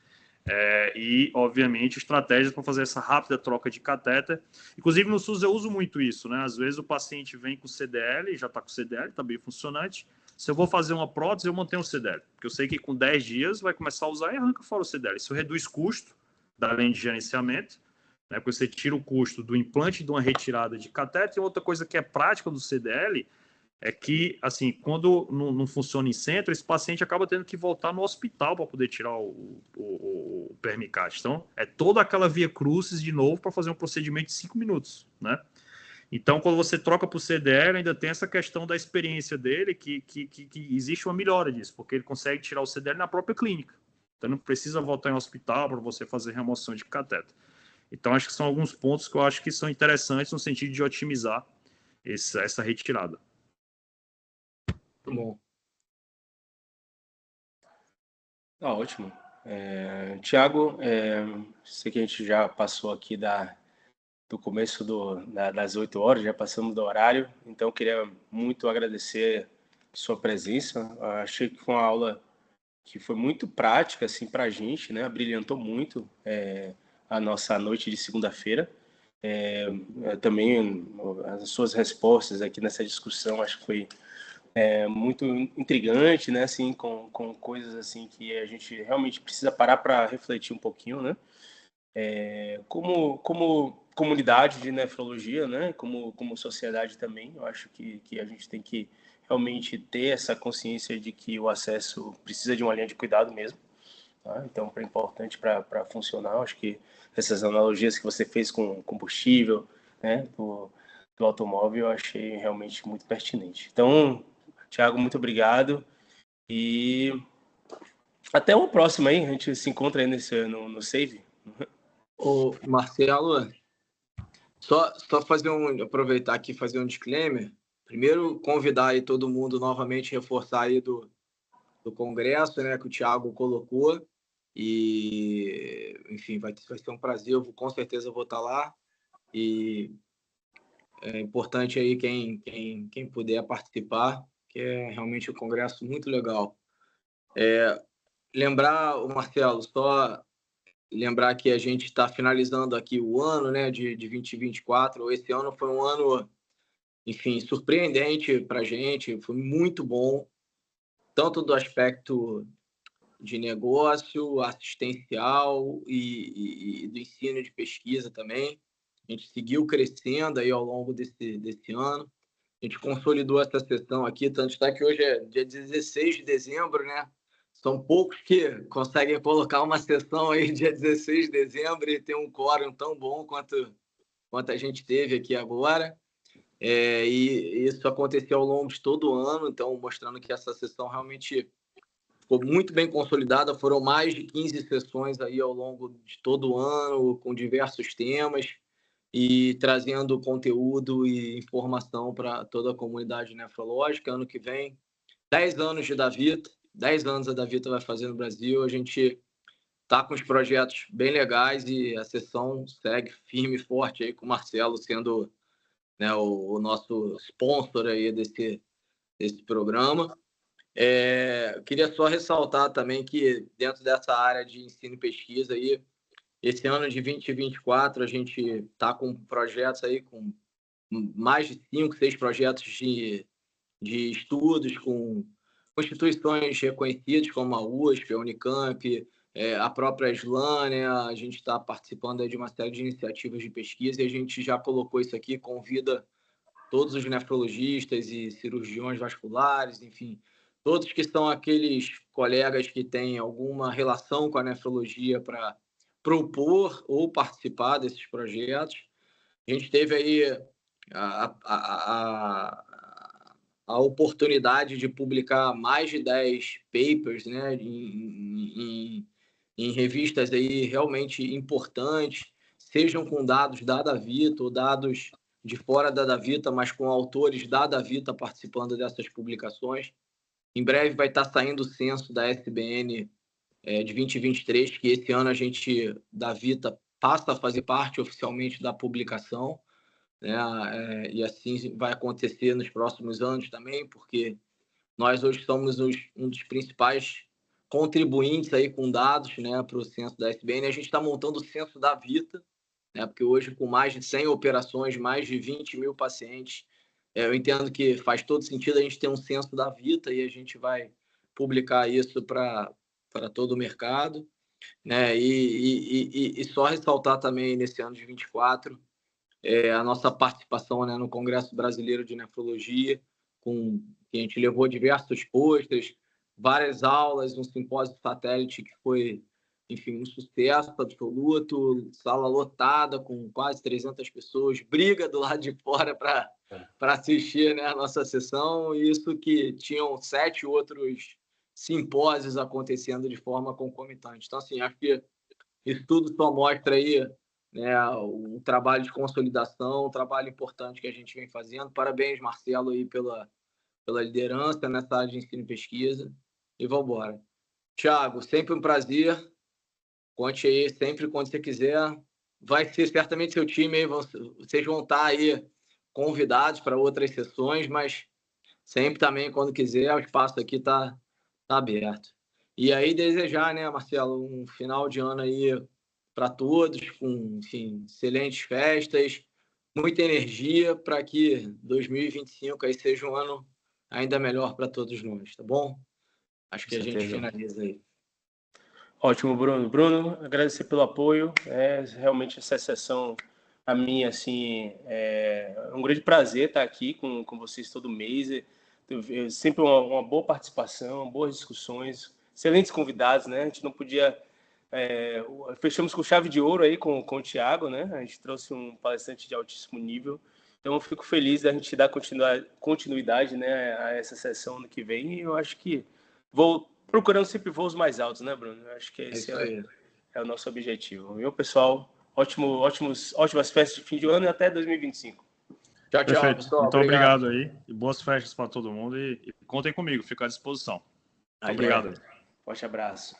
e, obviamente, estratégias para fazer essa rápida troca de catéter. Inclusive, no SUS eu uso muito isso, né? Às vezes o paciente vem com CDL, já está com CDL, está bem funcionante. Se eu vou fazer uma prótese, eu mantenho o CDL, porque eu sei que com 10 dias vai começar a usar e arranca fora o CDL. Isso reduz custo da linha de gerenciamento, né, porque você tira o custo do implante de uma retirada de catéter. E outra coisa que é prática do CDL é que, assim, quando não funciona em centro, esse paciente acaba tendo que voltar no hospital para poder tirar o permicate. Então, é toda aquela via crucis de novo para fazer um procedimento de 5 minutos, né? Então, quando você troca para o CDL, ainda tem essa questão da experiência dele, que existe uma melhora disso, porque ele consegue tirar o CDL na própria clínica. Então, não precisa voltar em hospital para você fazer remoção de catéter. Então, acho que são alguns pontos que eu acho que são interessantes no sentido de otimizar essa retirada. Muito bom. Ótimo. Tiago, sei que a gente já passou aqui do começo das 8 horas, já passamos do horário, então eu queria muito agradecer sua presença. Eu achei que foi uma aula que foi muito prática assim, para a gente, né? Brilhantou muito a nossa noite de segunda-feira. Também as suas respostas aqui nessa discussão, acho que foi muito intrigante, né? Assim, com coisas assim que a gente realmente precisa parar para refletir um pouquinho, né? Como comunidade de nefrologia, né? Como sociedade também, eu acho que a gente tem que realmente ter essa consciência de que o acesso precisa de uma linha de cuidado mesmo. Tá? Então, é importante para funcionar. Eu acho que essas analogias que você fez com combustível, né? Do automóvel, eu achei realmente muito pertinente. Então, Thiago, muito obrigado e até uma próxima aí. A gente se encontra aí no Save. Ô, Marcelo, só aproveitar aqui e fazer um disclaimer. Primeiro, convidar aí todo mundo novamente, reforçar aí do congresso, né, que o Thiago colocou. E, enfim, vai ser um prazer. Com certeza vou estar lá. E é importante aí quem puder participar, que é realmente um congresso muito legal. Lembrar, o Marcelo, só lembrar que a gente está finalizando aqui o ano, né, de 2024. Esse ano foi um ano, enfim, surpreendente para a gente, foi muito bom, tanto do aspecto de negócio, assistencial e do ensino de pesquisa também. A gente seguiu crescendo aí ao longo desse ano. A gente consolidou essa sessão aqui, tanto está que hoje é dia 16 de dezembro, né? São poucos que conseguem colocar uma sessão aí dia 16 de dezembro e ter um quórum tão bom quanto a gente teve aqui agora. E isso aconteceu ao longo de todo o ano, então mostrando que essa sessão realmente ficou muito bem consolidada. Foram mais de 15 sessões aí ao longo de todo o ano, com diversos temas e trazendo conteúdo e informação para toda a comunidade nefrológica. Ano que vem, 10 anos de Davita, 10 anos a Davita vai fazer no Brasil. A gente está com os projetos bem legais e a sessão segue firme e forte aí com o Marcelo sendo, né, o nosso sponsor aí desse programa. Queria só ressaltar também que dentro dessa área de ensino e pesquisa aí, esse ano de 2024 a gente está com projetos aí com mais de 5, 6 projetos de estudos com instituições reconhecidas como a USP, a Unicamp, a própria SLAM, né? A gente está participando aí de uma série de iniciativas de pesquisa e a gente já colocou isso aqui, convida todos os nefrologistas e cirurgiões vasculares, enfim, todos que são aqueles colegas que têm alguma relação com a nefrologia para propor ou participar desses projetos. A gente teve aí a oportunidade de publicar mais de 10 papers, né, em revistas aí realmente importantes, sejam com dados da Davita ou dados de fora da Davita, mas com autores da Davita participando dessas publicações. Em breve vai estar saindo o censo da SBN de 2023, que esse ano a gente, Davita, passa a fazer parte oficialmente da publicação, né? E assim vai acontecer nos próximos anos também, porque nós hoje somos um dos principais contribuintes aí com dados, né, para o censo da SBN. A gente está montando o censo da Vita, né, porque hoje com mais de 100 operações, mais de 20 mil pacientes, eu entendo que faz todo sentido a gente ter um censo da Vita e a gente vai publicar isso para todo o mercado, né? E só ressaltar também nesse ano de 24 a nossa participação, né, no Congresso Brasileiro de Nefrologia, que a gente levou diversos pôsteres, várias aulas, um simpósio satélite que foi, enfim, um sucesso absoluto, sala lotada com quase 300 pessoas, briga do lado de fora para assistir, né, a nossa sessão, e isso que tinham 7 outros simpósios acontecendo de forma concomitante. Então, assim, acho que isso tudo só mostra aí, né, um trabalho de consolidação, um trabalho importante que a gente vem fazendo. Parabéns, Marcelo, aí pela liderança nessa área de ensino e pesquisa. E vamos embora. Thiago, sempre um prazer. Conte aí sempre quando você quiser. Vai ser certamente seu time aí, vocês vão estar aí convidados para outras sessões, mas sempre também, quando quiser, o espaço aqui está aberto. E aí desejar, né, Marcelo, um final de ano aí para todos, com, enfim, excelentes festas, muita energia para que 2025 aí seja um ano ainda melhor para todos nós, tá bom? Acho que a gente finaliza aí. Ótimo, Bruno. Bruno, agradecer pelo apoio. Realmente essa sessão, a mim, assim, é um grande prazer estar aqui com vocês todo mês. Sempre uma boa participação, boas discussões, excelentes convidados, né? A gente não podia... fechamos com chave de ouro aí com o Thiago, né? A gente trouxe um palestrante de altíssimo nível. Então, eu fico feliz da gente dar continuidade, né, a essa sessão ano que vem. E eu acho que vou procurando sempre voos mais altos, né, Bruno? Eu acho que esse é o nosso objetivo. Viu, pessoal? Ótimas festas de fim de ano e até 2025. Tchau, Perfeito. pessoal. Muito obrigado aí. E boas festas para todo mundo. E contem comigo, fico à disposição. Muito obrigado. Forte abraço.